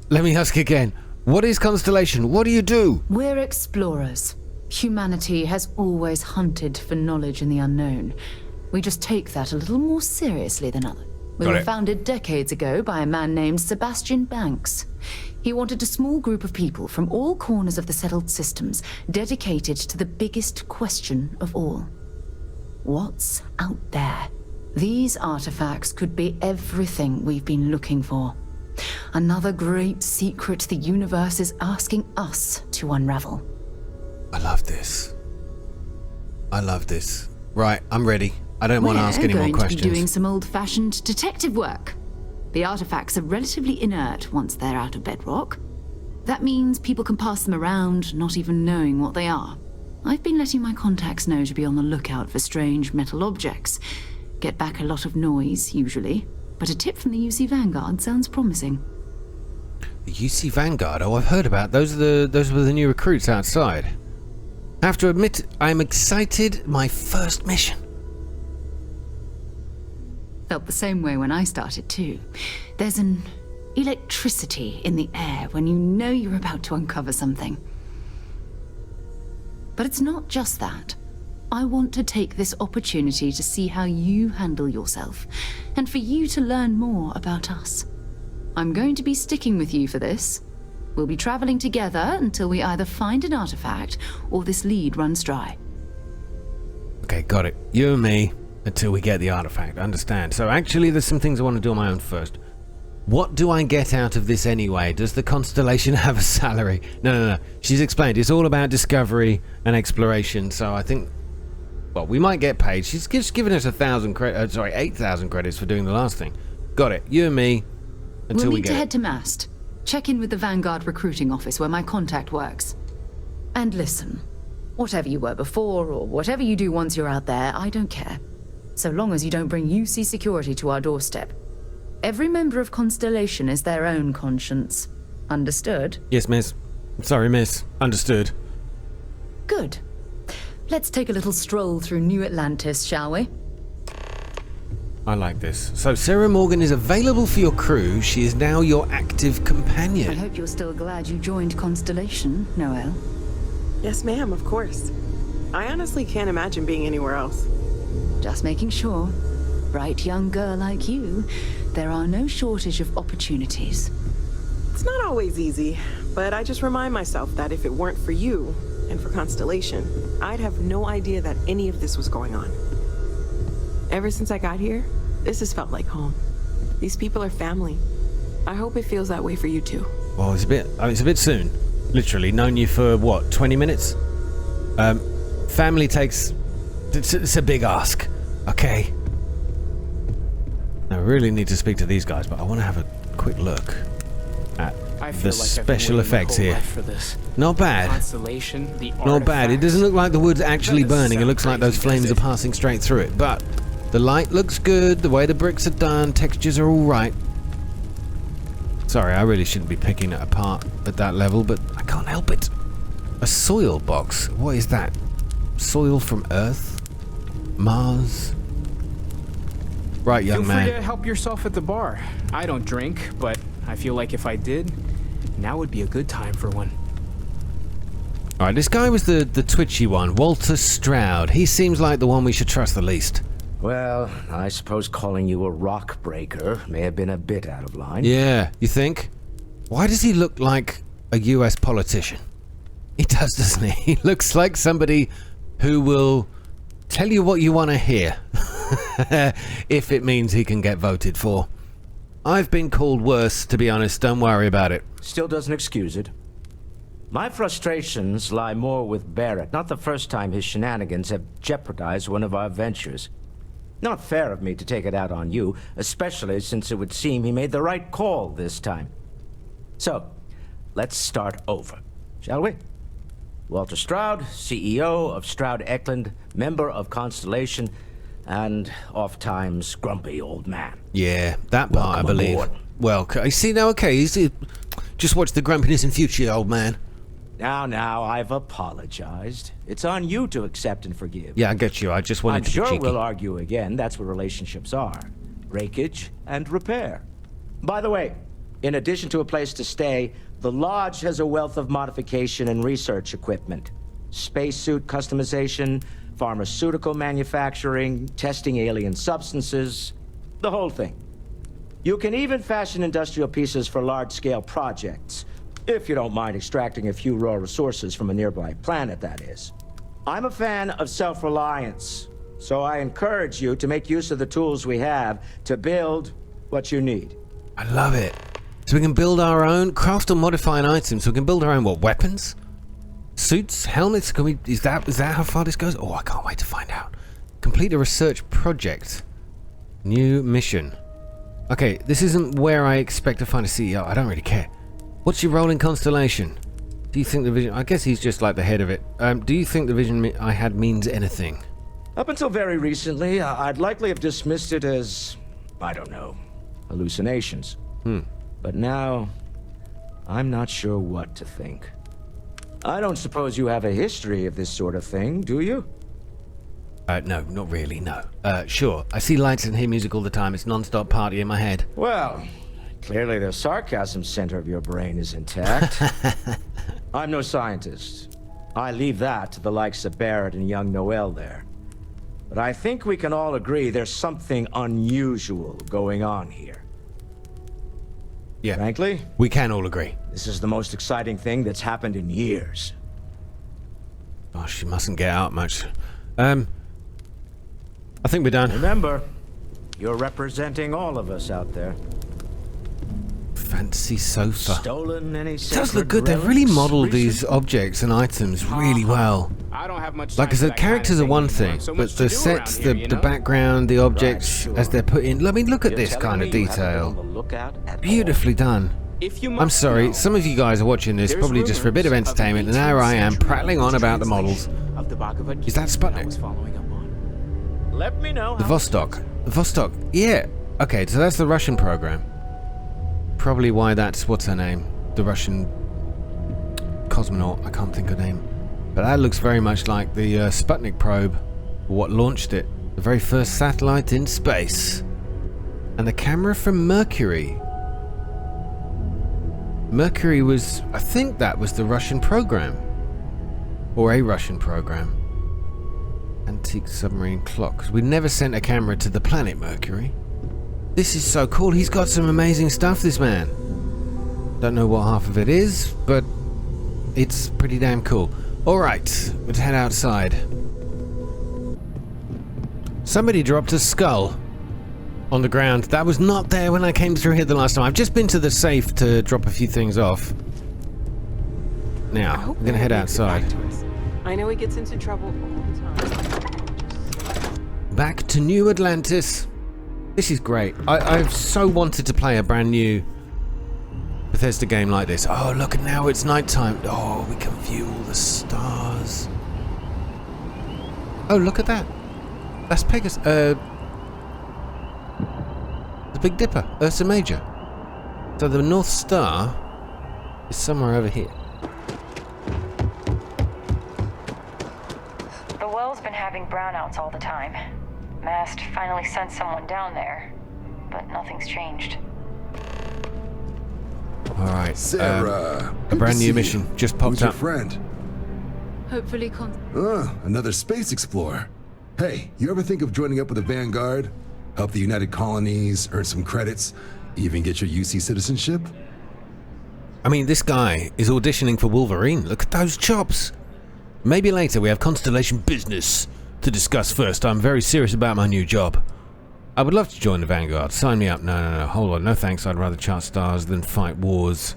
Speaker 1: Let me ask again. What is Constellation? What do you do?
Speaker 4: We're explorers. Humanity has always hunted for knowledge in the unknown. We just take that a little more seriously than others. We were founded decades ago by a man named Sebastian Banks. He wanted a small group of people from all corners of the settled systems dedicated to the biggest question of all. What's out there? These artifacts could be everything we've been looking for. Another great secret the universe is asking us to unravel.
Speaker 1: I love this. I love this. Right, I'm ready. I don't want to ask any more questions.
Speaker 4: We're going to be doing some old-fashioned detective work. The artifacts are relatively inert once they're out of bedrock. That means people can pass them around, not even knowing what they are. I've been letting my contacts know to be on the lookout for strange metal objects. Get back a lot of noise, usually. But a tip from the UC Vanguard sounds promising.
Speaker 1: The UC Vanguard? Oh, I've heard about those. Those were the new recruits outside. I have to admit, I'm excited. My first mission.
Speaker 4: Felt the same way when I started too. There's an electricity in the air when you know you're about to uncover something. But it's not just that. I want to take this opportunity to see how you handle yourself, and for you to learn more about us. I'm going to be sticking with you for this. We'll be traveling together until we either find an artifact or this lead runs dry.
Speaker 1: Okay, got it. You and me until we get the artifact. Understand. So actually there's some things I want to do on my own first. What do I get out of this anyway? Does the Constellation have a salary? No. She's explained. It's all about discovery and exploration. So I think, well, we might get paid. She's just given us 8,000 credits for doing the last thing. Got it. You and me until
Speaker 4: we'll
Speaker 1: we
Speaker 4: need to head to Mast. Check in with the Vanguard recruiting office where my contact works. And listen, whatever you were before or whatever you do once you're out there, I don't care. So long as you don't bring UC security to our doorstep. Every member of Constellation is their own conscience. Understood?
Speaker 1: Yes, miss. Sorry, miss. Understood.
Speaker 4: Good. Let's take a little stroll through New Atlantis, shall we?
Speaker 1: I like this. So Sarah Morgan is available for your crew. She is now your active companion.
Speaker 4: I hope you're still glad you joined Constellation, Noelle.
Speaker 14: Yes, ma'am, of course. I honestly can't imagine being anywhere else.
Speaker 4: Just making sure. Bright young girl like you, there are no shortage of opportunities.
Speaker 14: It's not always easy, but I just remind myself that if it weren't for you, and for Constellation, I'd have no idea that any of this was going on. Ever since I got here, this has felt like home. These people are family. I hope it feels that way for you too.
Speaker 1: Well, it's a bit soon. Literally, known you for what, 20 minutes? Family takes... It's a big ask. Okay. I really need to speak to these guys, but I want to have a quick look at the special effects here. Not bad.
Speaker 12: Constellation,
Speaker 1: Not bad. It doesn't look like the wood's actually burning. It looks like those flames are passing straight through it. But the light looks good. The way the bricks are done, textures are all right. Sorry, I really shouldn't be picking it apart at that level, but I can't help it. A soil box. What is that? Soil from Earth? Mars? Right, young man.
Speaker 12: Feel free to help yourself at the bar. I don't drink, but I feel like if I did, now would be a good time for one.
Speaker 1: Alright, this guy was the twitchy one, Walter Stroud. He seems like the one we should trust the least.
Speaker 13: Well, I suppose calling you a rock breaker may have been a bit out of line.
Speaker 1: Yeah, you think? Why does he look like a US politician? He does, doesn't he? He looks like somebody who will tell you what you want to hear. If it means he can get voted for. I've been called worse, to be honest. Don't worry about it.
Speaker 13: Still doesn't excuse it. My frustrations lie more with Barrett. Not the first time his shenanigans have jeopardized one of our ventures. Not fair of me to take it out on you, especially since it would seem he made the right call this time. So, let's start over, shall we? Walter Stroud, CEO of Stroud Eklund, member of Constellation, and oft-times grumpy old man.
Speaker 1: Yeah, that part I believe.
Speaker 13: Aboard.
Speaker 1: Well, see now, okay, just watch the grumpiness in future, old man.
Speaker 13: Now, I've apologized. It's on you to accept and forgive.
Speaker 1: Yeah, I get you. I just wanted to be cheeky.
Speaker 13: I'm sure we'll argue again. That's what relationships are. Breakage and repair. By the way, in addition to a place to stay, the lodge has a wealth of modification and research equipment. Spacesuit customization, pharmaceutical manufacturing, testing alien substances, the whole thing. You can even fashion industrial pieces for large-scale projects, if you don't mind extracting a few raw resources from a nearby planet, that is. I'm a fan of self-reliance, so I encourage you to make use of the tools we have to build what you need.
Speaker 1: I love it. So we can build our own, craft or modify an item, so we can build our own, what, weapons? Suits? Helmets? Can we, is that how far this goes? Oh, I can't wait to find out. Complete a research project. New mission. Okay, this isn't where I expect to find a CEO. I don't really care. What's your role in Constellation? Do you think the vision... I guess he's just like the head of it. Do you think the vision I had means anything?
Speaker 13: Up until very recently, I'd likely have dismissed it as, I don't know, hallucinations. But now, I'm not sure what to think. I don't suppose you have a history of this sort of thing, do you?
Speaker 1: No, not really, no. Sure, I see lights and hear music all the time. It's non-stop party in my head.
Speaker 13: Well, clearly the sarcasm center of your brain is intact. I'm no scientist. I leave that to the likes of Barrett and young Noel there. But I think we can all agree there's something unusual going on here.
Speaker 1: Yeah.
Speaker 13: Frankly,
Speaker 1: we can all agree.
Speaker 13: This is the most exciting thing that's happened in years.
Speaker 1: Oh, she mustn't get out much. I think we're done.
Speaker 13: Remember, you're representing all of us out there.
Speaker 1: Fancy sofa.
Speaker 13: Stolen any
Speaker 1: It does look good. They've really modeled these objects and items really well.
Speaker 12: I don't have much
Speaker 1: like I said, characters are one thing, but the sets, the background, the objects as they're put in. I mean, look at this kind of detail. Beautifully done. I'm sorry, some of you guys are watching this probably just for a bit of entertainment, and now I am prattling on about the models. Is that Sputnik?
Speaker 13: Let me know.
Speaker 1: The Vostok. The Vostok. Yeah. Okay, so that's the Russian program. Probably why that's, what's her name? The Russian cosmonaut. I can't think of her name. But that looks very much like the Sputnik probe, what launched it. The very first satellite in space. And the camera from Mercury. Mercury was, I think that was the Russian program. Or a Russian program. Antique submarine clock. We never sent a camera to the planet Mercury. This is so cool. He's got some amazing stuff, this man. Don't know what half of it is, but it's pretty damn cool. Alright, let's head outside. Somebody dropped a skull on the ground. That was not there when I came through here the last time. I've just been to the safe to drop a few things off. Now, we're gonna head outside.
Speaker 14: I know he gets into trouble all the time.
Speaker 1: Back to New Atlantis. This is great. I've so wanted to play a brand new Bethesda game like this. Oh, look, and now it's nighttime. Oh, we can view all the stars. Oh, look at that. That's Pegasus. The Big Dipper. Ursa Major. So the North Star is somewhere over here.
Speaker 2: The well's been having brownouts all the time. Mast finally sent someone down there, but nothing's changed.
Speaker 1: Alright,
Speaker 16: Sarah,
Speaker 1: a brand new mission just popped
Speaker 16: Who's your
Speaker 1: up.
Speaker 16: friend?
Speaker 4: Hopefully
Speaker 16: Another space explorer. Hey, you ever think of joining up with the Vanguard? Help the United Colonies, earn some credits, even get your UC citizenship?
Speaker 1: I mean, this guy is auditioning for Wolverine. Look at those chops. Maybe later we have Constellation business to discuss first. I'm very serious about my new job. I would love to join the Vanguard. Sign me up. No. Hold on. No thanks. I'd rather chart stars than fight wars.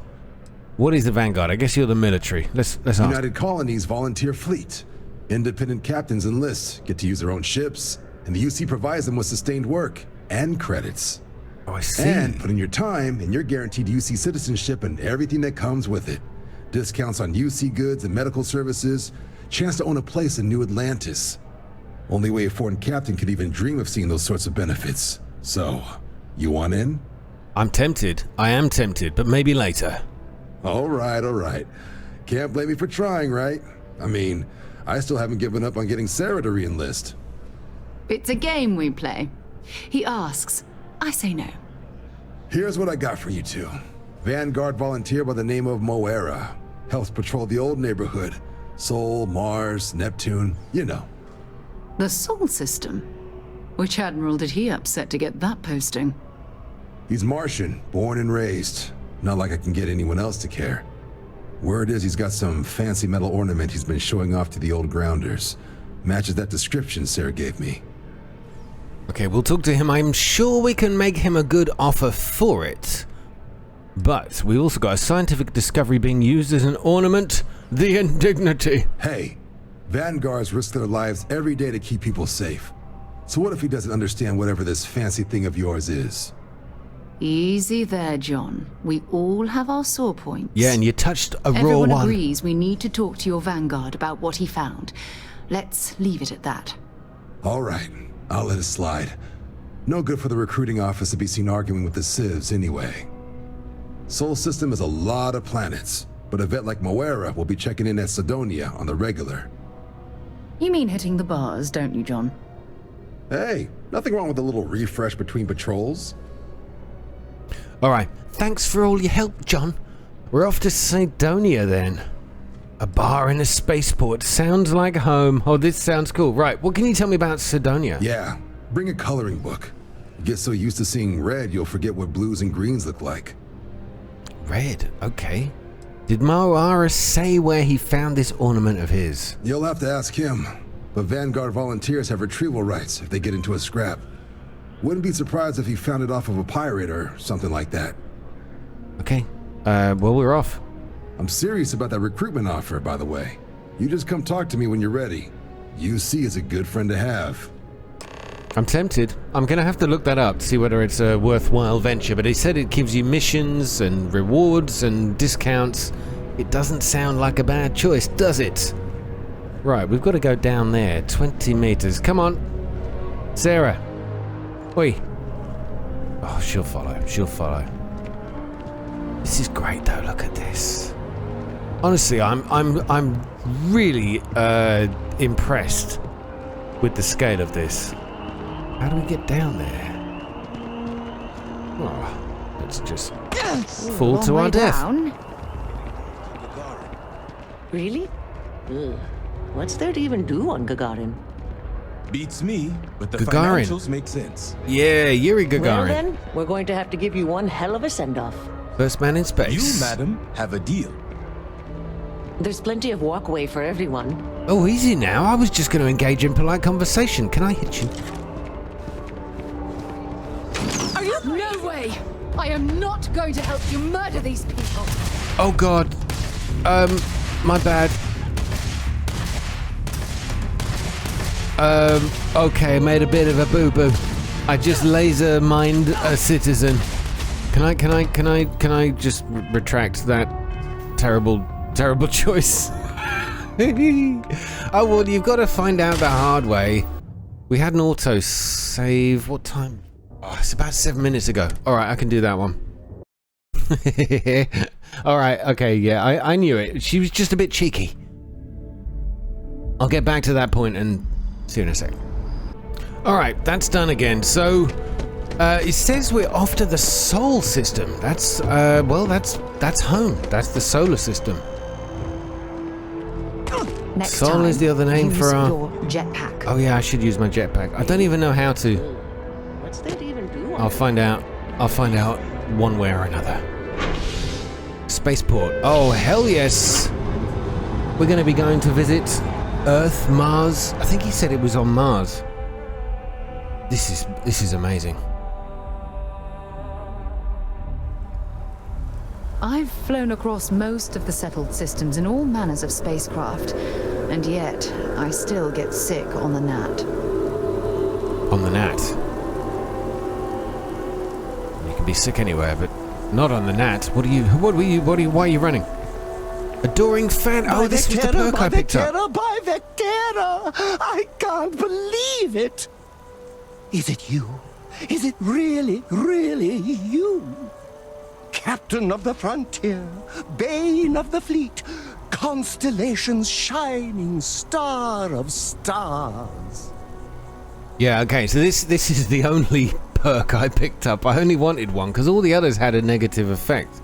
Speaker 1: What is the Vanguard? I guess you're the military. Let's ask.
Speaker 16: United Colonies volunteer fleet. Independent captains enlist, get to use their own ships, and the UC provides them with sustained work and credits.
Speaker 1: Oh, I see.
Speaker 16: And put in your time, and you're guaranteed UC citizenship and everything that comes with it. Discounts on UC goods and medical services, chance to own a place in New Atlantis. Only way a foreign captain could even dream of seeing those sorts of benefits. So, you want in?
Speaker 1: I'm tempted. I am tempted, but maybe later.
Speaker 16: All right. Can't blame me for trying, right? I mean, I still haven't given up on getting Sarah to re-enlist.
Speaker 4: It's a game we play. He asks, I say no.
Speaker 16: Here's what I got for you two. Vanguard volunteer by the name of Moera. Helps patrol the old neighborhood. Sol, Mars, Neptune, you know.
Speaker 4: The Sol system? Which admiral did he upset to get that posting?
Speaker 16: He's Martian, born and raised. Not like I can get anyone else to care. Word is he's got some fancy metal ornament he's been showing off to the old grounders. Matches that description Sarah gave me.
Speaker 1: Okay, we'll talk to him. I'm sure we can make him a good offer for it. But we also got a scientific discovery being used as an ornament. The indignity.
Speaker 16: Hey, Vanguards risk their lives every day to keep people safe. So what if he doesn't understand whatever this fancy thing of yours is?
Speaker 4: Easy there, John. We all have our sore points.
Speaker 1: Yeah, and you touched a raw
Speaker 4: Everyone
Speaker 1: one.
Speaker 4: agrees we need to talk to your Vanguard about what he found. Let's leave it at that.
Speaker 16: All right, I'll let it slide. No good for the recruiting office to be seen arguing with the civs anyway. Sol system is a lot of planets, but a vet like Moera will be checking in at Sidonia on the regular.
Speaker 4: You mean hitting the bars, don't you, John?
Speaker 16: Hey, nothing wrong with a little refresh between patrols.
Speaker 1: Alright, thanks for all your help, John. We're off to Sidonia then. A bar in a spaceport. Sounds like home. Oh, this sounds cool. Right, what can you tell me about Sidonia?
Speaker 16: Yeah, bring a coloring book. Get so used to seeing red, you'll forget what blues and greens look like.
Speaker 1: Red, okay. Did Moara say where he found this ornament of his?
Speaker 16: You'll have to ask him, but Vanguard volunteers have retrieval rights if they get into a scrap. Wouldn't be surprised if he found it off of a pirate or something like that.
Speaker 1: Okay, well, we're off.
Speaker 16: I'm serious about that recruitment offer, by the way. You just come talk to me when you're ready. UC is a good friend to have.
Speaker 1: I'm tempted. I'm gonna have to look that up to see whether it's a worthwhile venture, but he said it gives you missions and rewards and discounts. It doesn't sound like a bad choice, does it? Right, we've got to go down there. 20 meters. Come on. Sarah. Oi. Oh, she'll follow. She'll follow. This is great though. Look at this. Honestly, I'm really impressed with the scale of this. How do we get down there? Oh, let's just fall to our death.
Speaker 17: Down. Really? Ugh. What's there to even do on Gagarin?
Speaker 18: Beats me, but the
Speaker 1: Gagarin.
Speaker 18: financials make sense.
Speaker 1: Yeah, Yuri Gagarin.
Speaker 17: Well then, we're going to have to give you one hell of a send-off.
Speaker 1: First man in space.
Speaker 18: You, madam, have a deal.
Speaker 17: There's plenty of walkway for everyone.
Speaker 1: Oh, easy now. I was just going to engage in polite conversation. Can I hit you?
Speaker 11: Are you? No way! I am not going to help you murder these people.
Speaker 1: Oh God. My bad. Okay, made a bit of a boo-boo. I just laser mined a citizen. Can I just retract that terrible choice? Oh well, you've got to find out the hard way. We had an auto save. What time? Oh, it's about 7 minutes ago. All right, I can do that one. All right, okay, yeah, I knew it. She was just a bit cheeky. I'll get back to that point and see you in a sec. All right, that's done again. So it says we're off to the Sol system. That's well, that's home. That's the solar system.
Speaker 4: Next
Speaker 1: Sol
Speaker 4: time,
Speaker 1: is the other name
Speaker 4: use
Speaker 1: for our
Speaker 4: your jetpack.
Speaker 1: Oh yeah, I should use my jetpack. I don't even know how to.
Speaker 17: What's there to even do?
Speaker 1: I'll find out one way or another. Spaceport. Oh hell yes. We're going to be going to visit Earth, Mars. I think he said it was on Mars. This is amazing.
Speaker 4: I've flown across most of the settled systems in all manners of spacecraft, and yet I still get sick on the Nat.
Speaker 1: On the Nat. You can be sick anywhere, but not on the Nat. Why are you running? Adoring fan. Oh, this was the perk I picked up.
Speaker 19: By Vectera! I can't believe it! Is it you? Is it really, really you? Captain of the frontier, bane of the fleet, Constellation's shining star of stars.
Speaker 1: Yeah, okay, so this is the only perk I picked up. I only wanted one because all the others had a negative effect.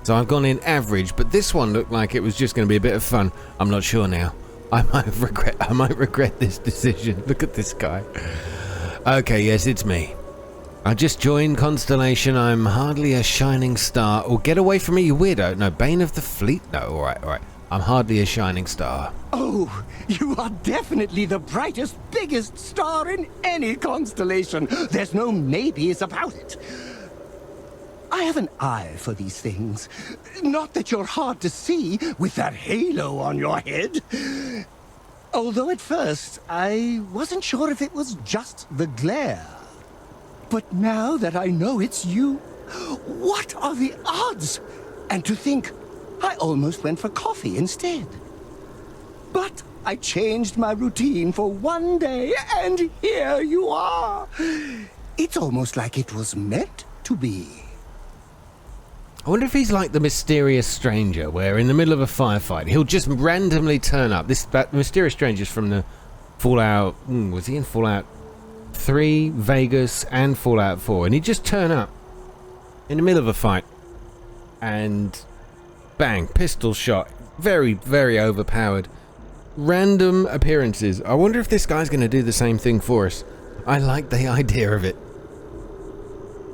Speaker 1: So I've gone in average, but this one looked like it was just going to be a bit of fun. I'm not sure now. I might regret this decision. Look at this guy. Okay, yes, it's me. I just joined Constellation. I'm hardly a shining star. Or get away from me, you weirdo. No, bane of the fleet? No, all right. I'm hardly a shining star.
Speaker 19: Oh, you are definitely the brightest, biggest star in any constellation. There's no maybes about it. I have an eye for these things. Not that you're hard to see with that halo on your head. Although at first, I wasn't sure if it was just the glare. But now that I know it's you, what are the odds? And to think, I almost went for coffee instead. But I changed my routine for one day, and here you are. It's almost like it was meant to be.
Speaker 1: I wonder if he's like the mysterious stranger, where in the middle of a firefight, he'll just randomly turn up. That mysterious stranger's from the Fallout... was he in Fallout 3, Vegas, and Fallout 4? And he'd just turn up in the middle of a fight. And bang, pistol shot. Very, very overpowered. Random appearances. I wonder if this guy's going to do the same thing for us. I like the idea of it.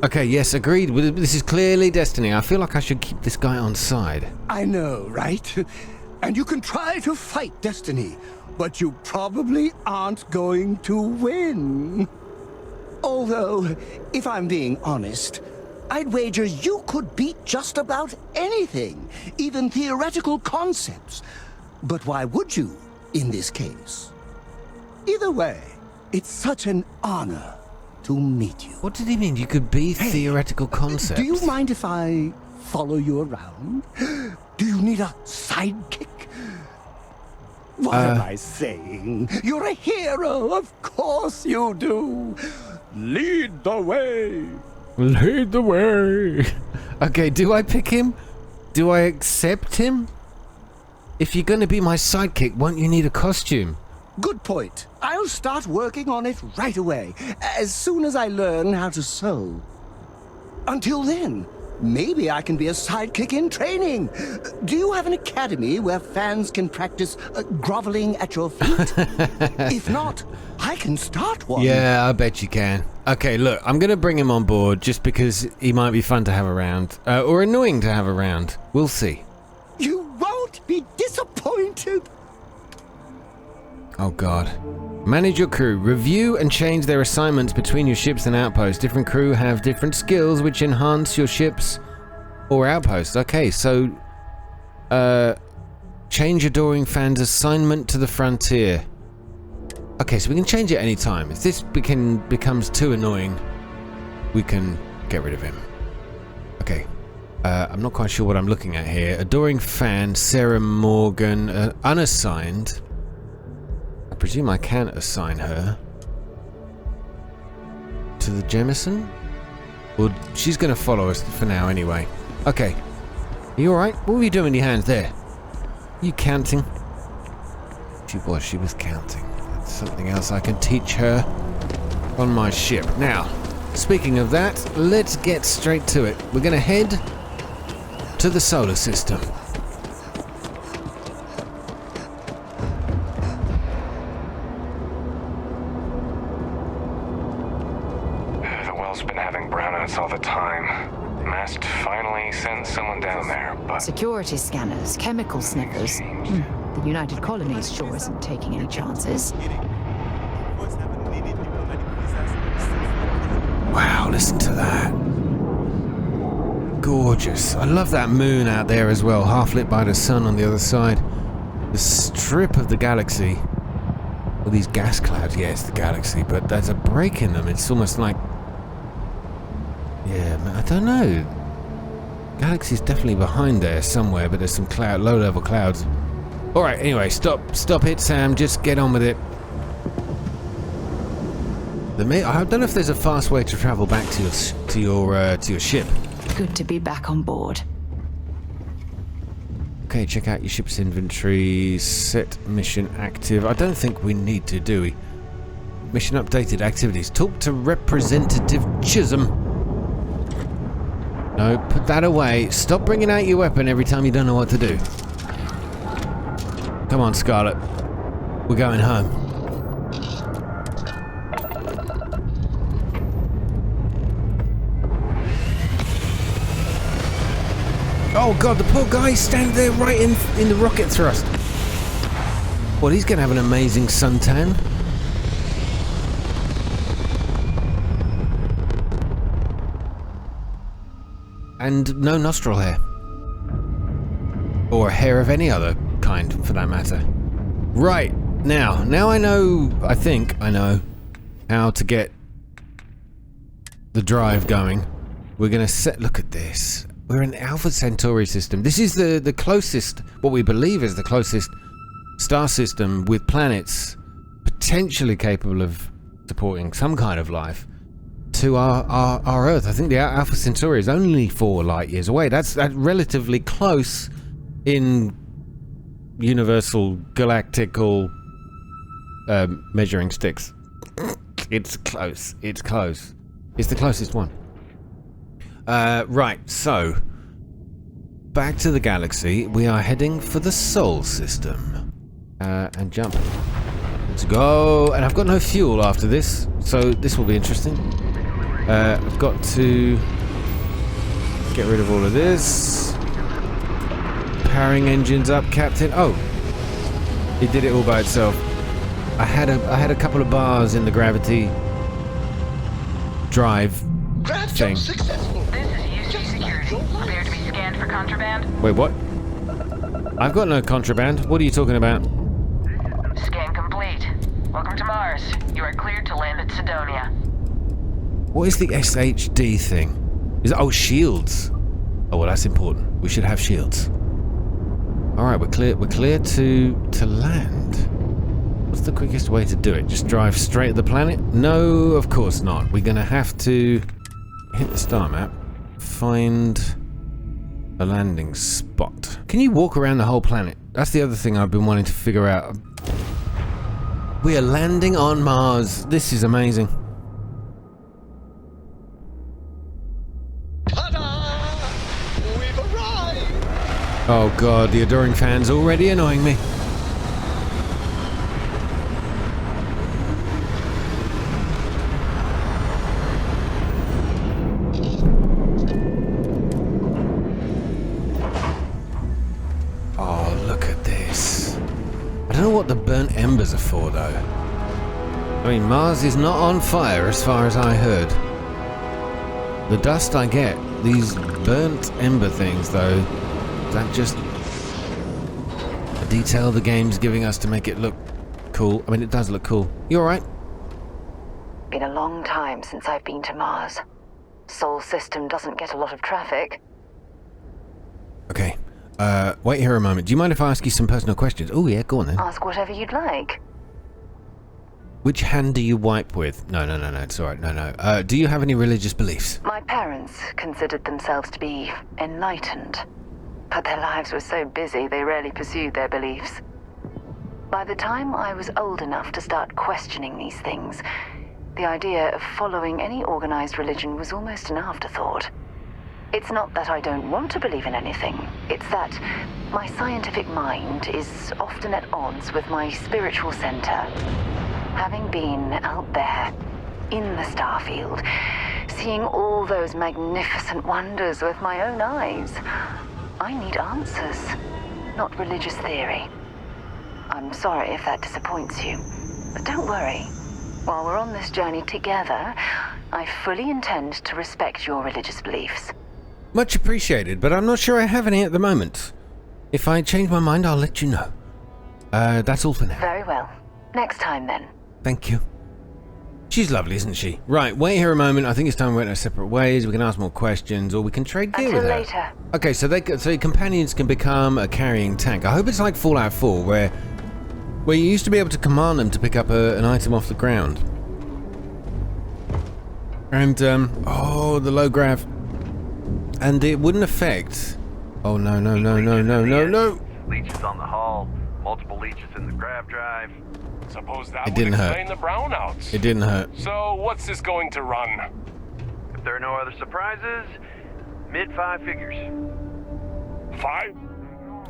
Speaker 1: Okay, yes, agreed. This is clearly destiny. I feel like I should keep this guy on side.
Speaker 19: I know, right? And you can try to fight destiny, but you probably aren't going to win. Although, if I'm being honest, I'd wager you could beat just about anything, even theoretical concepts. But why would you, in this case? Either way, it's such an honor to meet you.
Speaker 1: What did he mean? You could be theoretical concepts?
Speaker 19: Do you mind if I follow you around? Do you need a sidekick? What am I saying? You're a hero, of course you do. Lead the way.
Speaker 1: Lead the way. Okay, do I pick him? Do I accept him? If you're going to be my sidekick, won't you need a costume?
Speaker 19: Good point. I'll start working on it right away, as soon as I learn how to sew. Until then, maybe I can be a sidekick in training. Do you have an academy where fans can practice groveling at your feet? If not, I can start one.
Speaker 1: Yeah, I bet you can. Okay, look, I'm going to bring him on board just because he might be fun to have around. Or annoying to have around. We'll see.
Speaker 19: You won't be disappointed.
Speaker 1: Oh god. Manage your crew. Review and change their assignments between your ships and outposts. Different crew have different skills which enhance your ships or outposts. Okay, so change Adoring Fan's assignment to the frontier. Okay, so we can change it any time. If this becomes too annoying, we can get rid of him. Okay. I'm not quite sure what I'm looking at here. Adoring fan, Sarah Morgan, unassigned. I presume I can assign her to the Jemison? Well, she's going to follow us for now anyway. Okay. Are you alright? What were you doing with your hands there? Are you counting? She was counting. That's something else I can teach her on my ship. Now, speaking of that, let's get straight to it. We're going to head to the solar system.
Speaker 5: The well's been having brownouts all the time. Mast finally sent someone down there, but...
Speaker 4: Security scanners, chemical sniffers. The United Colonies sure isn't taking any chances.
Speaker 1: Wow, listen to that. Gorgeous. I love that moon out there as well, half lit by the sun on the other side. The strip of the galaxy. Well, these gas clouds, yeah, it's the galaxy, but there's a break in them. It's almost like... Yeah, I don't know. Galaxy's definitely behind there somewhere, but there's some low-level clouds. Alright, anyway, stop it, Sam. Just get on with it. I don't know if there's a fast way to travel back to your ship.
Speaker 4: Good to be back on board.
Speaker 1: Okay, check out your ship's inventory. Set mission active. I don't think we need to, do we? Mission updated activities. Talk to Representative Chisholm. No, put that away. Stop bringing out your weapon every time you don't know what to do. Come on, Scarlet. We're going home. Oh god, the poor guy standing there right in the rocket thrust. Well, he's going to have an amazing suntan. And no nostril hair. Or hair of any other kind, for that matter. Right, now I think I know how to get the drive going. We're going to look at this. We're in the Alpha Centauri system. This is the closest, what we believe is the closest star system with planets potentially capable of supporting some kind of life to our Earth. I think the Alpha Centauri is only 4 light years away. That's relatively close in universal galactical measuring sticks. It's close. It's close. It's the closest one. Right, so back to the galaxy. We are heading for the Sol system. And jump. Let's go. And I've got no fuel after this, so this will be interesting. I've got to get rid of all of this. Powering engines up, Captain. Oh, it did it all by itself. I had a couple of bars in the gravity drive thing.
Speaker 2: Successful. This is UC Security. Prepare to be scanned for contraband.
Speaker 1: Wait, what? I've got no contraband. What are you talking about?
Speaker 2: Scan complete. Welcome to Mars. You are cleared to land at Sidonia.
Speaker 1: What is the SHD thing? Oh, shields. Oh, well, that's important. We should have shields. All right, we're clear to land. What's the quickest way to do it? Just drive straight at the planet? No, of course not. We're gonna have to hit the star map, find a landing spot. Can you walk around the whole planet? That's the other thing I've been wanting to figure out. We are landing on Mars. This is amazing. Oh god, the adoring fan's already annoying me. Oh, look at this. I don't know what the burnt embers are for, though. I mean, Mars is not on fire, as far as I heard. The dust I get, these burnt ember things, though, is that just a detail the game's giving us to make it look cool? I mean, it does look cool. You alright?
Speaker 2: Been a long time since I've been to Mars. Sol system doesn't get a lot of traffic.
Speaker 1: Okay. Wait here a moment. Do you mind if I ask you some personal questions? Oh, yeah, go on then.
Speaker 2: Ask whatever you'd like.
Speaker 1: Which hand do you wipe with? No, it's alright. No. Do you have any religious beliefs?
Speaker 2: My parents considered themselves to be enlightened, but their lives were so busy they rarely pursued their beliefs. By the time I was old enough to start questioning these things, the idea of following any organized religion was almost an afterthought. It's not that I don't want to believe in anything, it's that my scientific mind is often at odds with my spiritual center. Having been out there, in the Starfield, seeing all those magnificent wonders with my own eyes, I need answers, not religious theory. I'm sorry if that disappoints you, but don't worry. While we're on this journey together, I fully intend to respect your religious beliefs.
Speaker 1: Much appreciated, but I'm not sure I have any at the moment. If I change my mind, I'll let you know. That's all for now.
Speaker 2: Very well. Next time, then.
Speaker 1: Thank you. She's lovely, isn't she? Right, wait here a moment. I think it's time we went our separate ways. We can ask more questions, or we can trade gear with her.
Speaker 2: Until later.
Speaker 1: Okay, so your companions can become a carrying tank. I hope it's like Fallout 4, where you used to be able to command them to pick up an item off the ground. And, oh, the low grav. And it wouldn't affect... Oh, no.
Speaker 20: Leeches on the hull, multiple leeches in the grav drive.
Speaker 5: Suppose that
Speaker 1: It
Speaker 5: would
Speaker 1: didn't
Speaker 5: explain
Speaker 1: hurt.
Speaker 5: the brownouts.
Speaker 1: It didn't hurt.
Speaker 5: So, what's this going to run?
Speaker 20: If there are no other surprises, mid-5 figures.
Speaker 5: 5?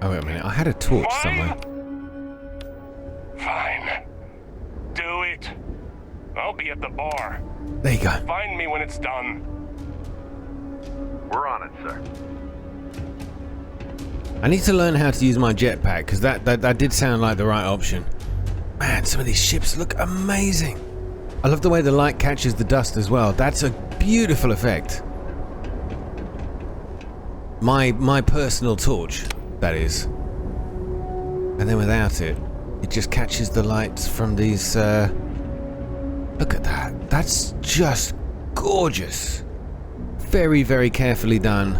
Speaker 1: Oh, wait a minute. I had a torch somewhere.
Speaker 5: Fine. Do it. I'll be at the bar.
Speaker 1: There you go.
Speaker 5: Find me when it's done.
Speaker 20: We're on it, sir.
Speaker 1: I need to learn how to use my jetpack, because that did sound like the right option. Man, some of these ships look amazing. I love the way the light catches the dust as well. That's a beautiful effect. My personal torch, that is. And then without it, it just catches the lights from these... Look at that. That's just gorgeous. Very, very carefully done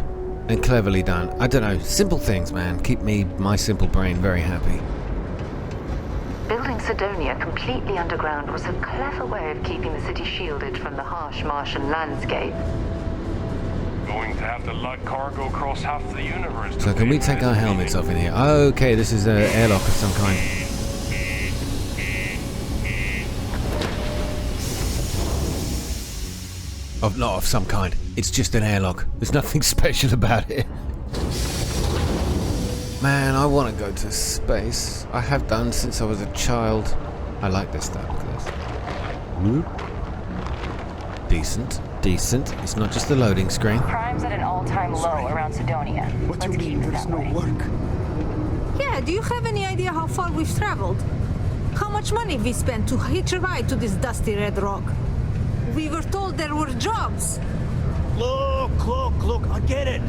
Speaker 1: and cleverly done. I don't know, simple things, man, keep my simple brain very happy.
Speaker 2: Building Sidonia completely underground was a clever way of keeping the city shielded from the harsh Martian landscape.
Speaker 5: Going to have to lug cargo across half the universe.
Speaker 1: So can we take our helmets off in here? Okay, this is an airlock of some kind. Not of some kind. It's just an airlock. There's nothing special about it. Man, I want to go to space. I have done since I was a child. I like this stuff. Look at this. Decent. It's not just the loading screen.
Speaker 2: Crime's at an all-time low around Sidonia.
Speaker 7: What do you mean there's no work?
Speaker 21: Yeah, do you have any idea how far we've traveled? How much money we spent to hitch a ride to this dusty red rock? We were told there were jobs.
Speaker 22: Look, I get it.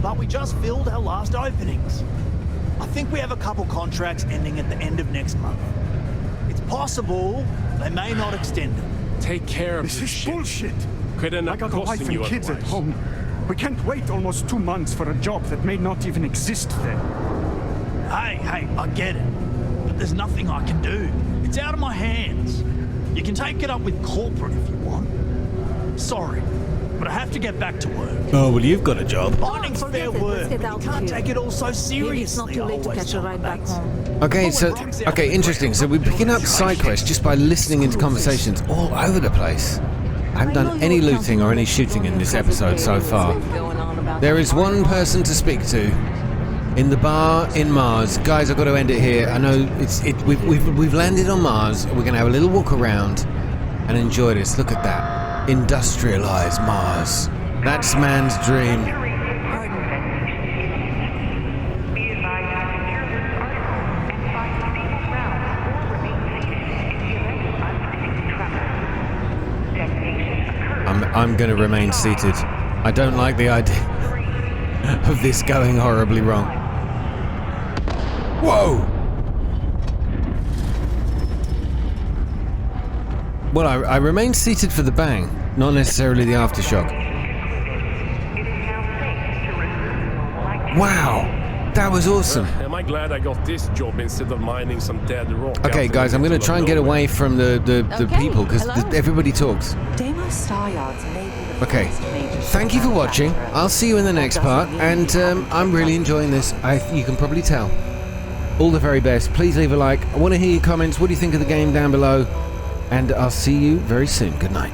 Speaker 22: But we just filled our last openings. I think we have a couple contracts ending at the end of next month. It's possible they may not extend them.
Speaker 23: Take care of
Speaker 7: This is bullshit.
Speaker 23: Could end
Speaker 7: I
Speaker 23: up
Speaker 7: got a wife
Speaker 23: costing
Speaker 7: and
Speaker 23: you
Speaker 7: kids at
Speaker 23: otherwise.
Speaker 7: home. We can't wait almost 2 months for a job that may not even exist then.
Speaker 22: Hey, I get it. But there's nothing I can do. It's out of my hands. You can take it up with corporate if you want. Sorry, but I have to get back to work.
Speaker 1: Oh, well, you've got a job.
Speaker 22: Mining's fair work. You can't take it all so seriously.
Speaker 21: It's not too late to catch a ride back home.
Speaker 1: Okay, interesting. So we're picking up side quests just by listening into conversations all over the place. I haven't done any looting or any shooting in this episode so far. There is one person to speak to in the bar in Mars. Guys, I've got to end it here. I know we've landed on Mars. We're going to have a little walk around and enjoy this. Look at that. Industrialize Mars. That's man's dream. I'm going to remain seated. I don't like the idea of this going horribly wrong. Whoa! Well, I remain seated for the bang, not necessarily the aftershock. Wow. That was awesome.
Speaker 3: Am I glad I got this job instead of mining some dead rock?
Speaker 1: Okay, guys, I'm going to try and get away from the people because everybody talks.
Speaker 9: Deimos Star Yards may be the
Speaker 1: Okay,
Speaker 9: first major
Speaker 1: thank you for watching. I'll see you in the next part, and I'm really enjoying this. You can probably tell. All the very best. Please leave a like. I want to hear your comments. What do you think of the game down below? And I'll see you very soon. Good night.